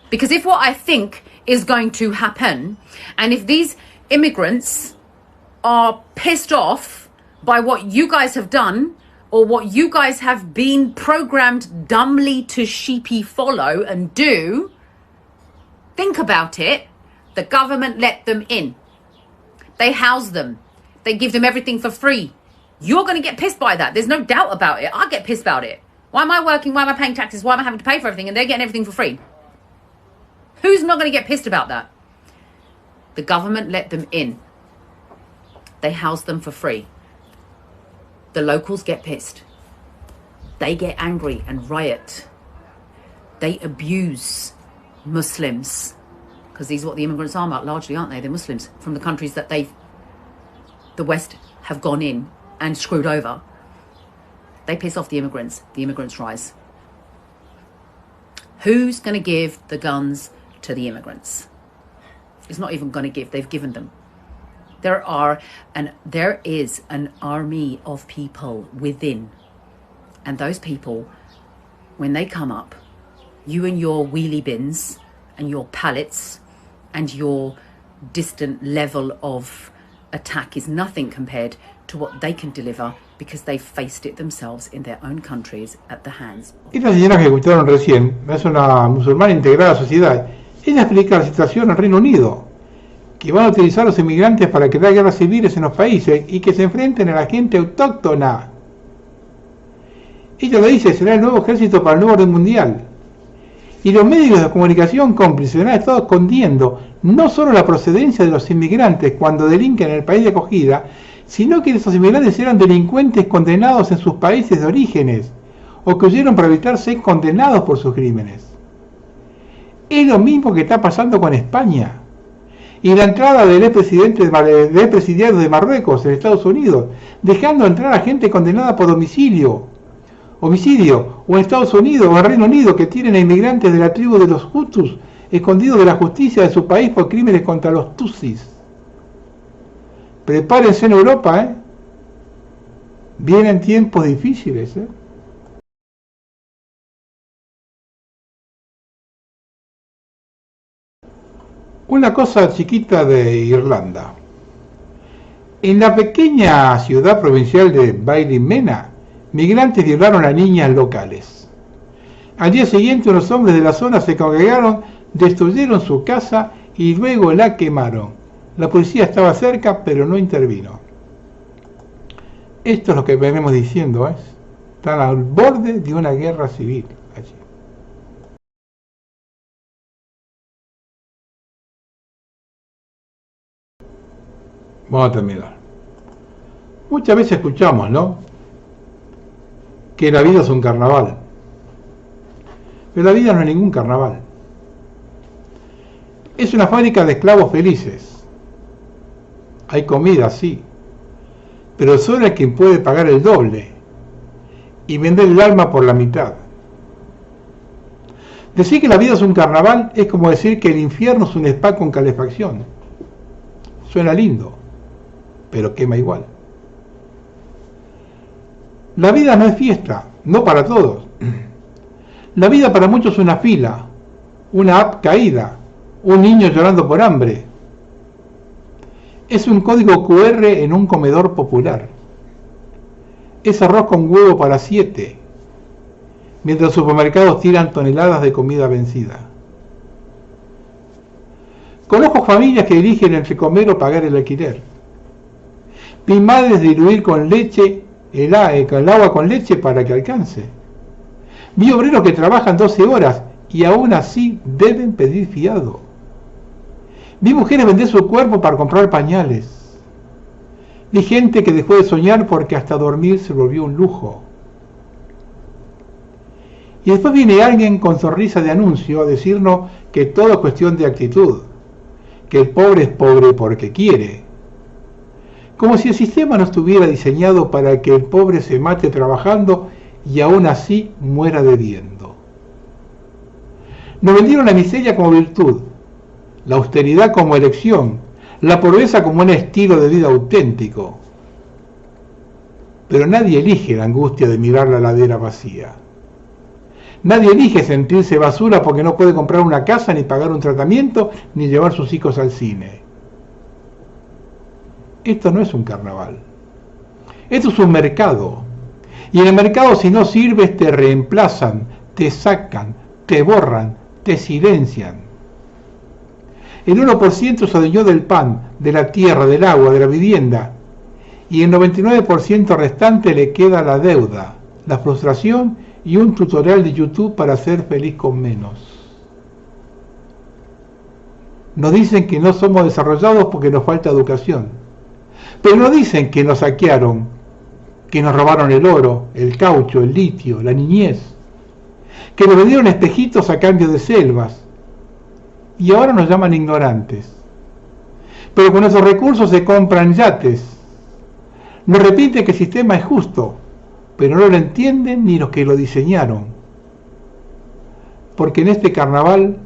Because if what I think is going to happen, and if these immigrants are pissed off by what you guys have done, or what you guys have been programmed dumbly to sheepy follow and do, think about it. The government let them in. They house them. They give them everything for free. You're going to get pissed by that. There's no doubt about it. I get pissed about it. Why am I working? Why am I paying taxes? Why am I having to pay for everything? And they're getting everything for free. Who's not going to get pissed about that? The government let them in. They house them for free. The locals get pissed. They get angry and riot. They abuse Muslims. Because these are what the immigrants are largely, aren't they? They're Muslims from the countries that the West have gone in and screwed over. They piss off the immigrants rise. Who's going to give the guns to the immigrants? It's not even going to give, they've given them. There is an army of people within. And those people, when they come up, you and your wheelie bins and your pallets and your distant level of attack is nothing compared to what they can deliver because they've faced it themselves in their own countries at the hands. Esta señora que escucharon recién es una musulmana integrada a la sociedad. Ella explica la situación en el Reino Unido, que van a utilizar a los inmigrantes para crear guerras civiles en los países y que se enfrenten a la gente autóctona. Ella lo dice, será el nuevo ejército para el nuevo orden mundial. Y los medios de comunicación cómplices han estado escondiendo no solo la procedencia de los inmigrantes cuando delinquen en el país de acogida, sino que esos inmigrantes eran delincuentes condenados en sus países de orígenes, o que huyeron para evitar ser condenados por sus crímenes. Es lo mismo que está pasando con España. Y la entrada del expresidiario de Marruecos en Estados Unidos, dejando entrar a gente condenada por homicidio, o en Estados Unidos o en Reino Unido, que tienen a inmigrantes de la tribu de los Hutus escondidos de la justicia de su país por crímenes contra los Tutsis. Prepárense en Europa, vienen tiempos difíciles, Una cosa chiquita de Irlanda. En la pequeña ciudad provincial de Ballymena, migrantes violaron a niñas locales. Al día siguiente unos hombres de la zona se congregaron, destruyeron su casa y luego la quemaron. La policía estaba cerca, pero no intervino. Esto es lo que venimos diciendo, ¿eh? Están al borde de una guerra civil allí. Vamos a terminar. Muchas veces escuchamos, ¿no?, que la vida es un carnaval. Pero la vida no es ningún carnaval. Es una fábrica de esclavos felices. Hay comida, sí, pero solo hay quien puede pagar el doble y vender el alma por la mitad. Decir que la vida es un carnaval es como decir que el infierno es un spa con calefacción. Suena lindo, pero quema igual. La vida no es fiesta, no para todos. La vida para muchos es una fila, una app caída, un niño llorando por hambre. Es un código QR en un comedor popular. Es arroz con huevo para 7, mientras los supermercados tiran toneladas de comida vencida. Conozco familias que eligen entre comer o pagar el alquiler. Vi madres diluir con leche el agua con leche para que alcance. Vi obreros que trabajan 12 horas y aún así deben pedir fiado. Vi mujeres vender su cuerpo para comprar pañales. Vi gente que dejó de soñar porque hasta dormir se volvió un lujo. Y después viene alguien con sonrisa de anuncio a decirnos que todo es cuestión de actitud, que el pobre es pobre porque quiere. Como si el sistema no estuviera diseñado para que el pobre se mate trabajando y aún así muera debiendo. Nos vendieron la miseria como virtud, la austeridad como elección, la pobreza como un estilo de vida auténtico. Pero nadie elige la angustia de mirar la ladera vacía. Nadie elige sentirse basura porque no puede comprar una casa, ni pagar un tratamiento, ni llevar sus hijos al cine. Esto no es un carnaval. Esto es un mercado. Y en el mercado, si no sirves, te reemplazan, te sacan, te borran, te silencian. El 1% se adueñó del pan, de la tierra, del agua, de la vivienda. Y el 99% restante le queda la deuda, la frustración y un tutorial de YouTube para ser feliz con menos. Nos dicen que no somos desarrollados porque nos falta educación. Pero no dicen que nos saquearon, que nos robaron el oro, el caucho, el litio, la niñez, que nos vendieron espejitos a cambio de selvas, y ahora nos llaman ignorantes. Pero con esos recursos se compran yates. Nos repiten que el sistema es justo, pero no lo entienden ni los que lo diseñaron. Porque en este carnaval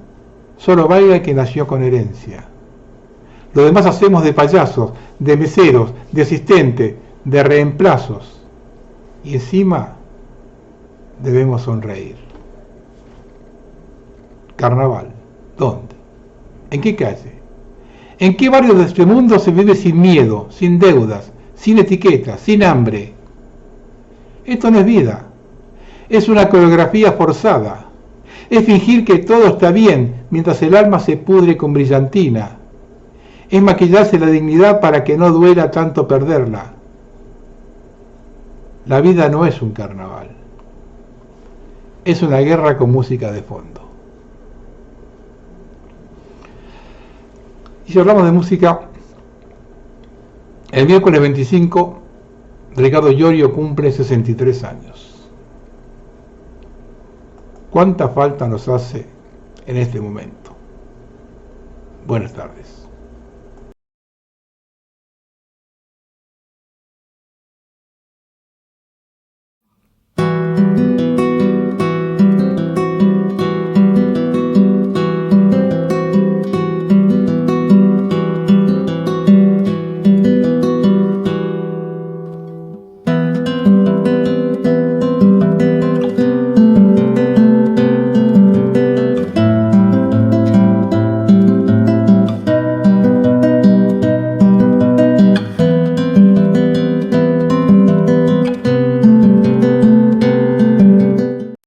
solo baila el que nació con herencia. Lo demás hacemos de payasos, de meseros, de asistentes, de reemplazos. Y encima debemos sonreír. Carnaval. ¿Dónde? ¿En qué calle? ¿En qué barrio de este mundo se vive sin miedo, sin deudas, sin etiquetas, sin hambre? Esto no es vida. Es una coreografía forzada. Es fingir que todo está bien mientras el alma se pudre con brillantina. Es maquillarse la dignidad para que no duela tanto perderla. La vida no es un carnaval. Es una guerra con música de fondo. Y si hablamos de música, el miércoles 25, Ricardo Iorio cumple 63 años. ¿Cuánta falta nos hace en este momento? Buenas tardes.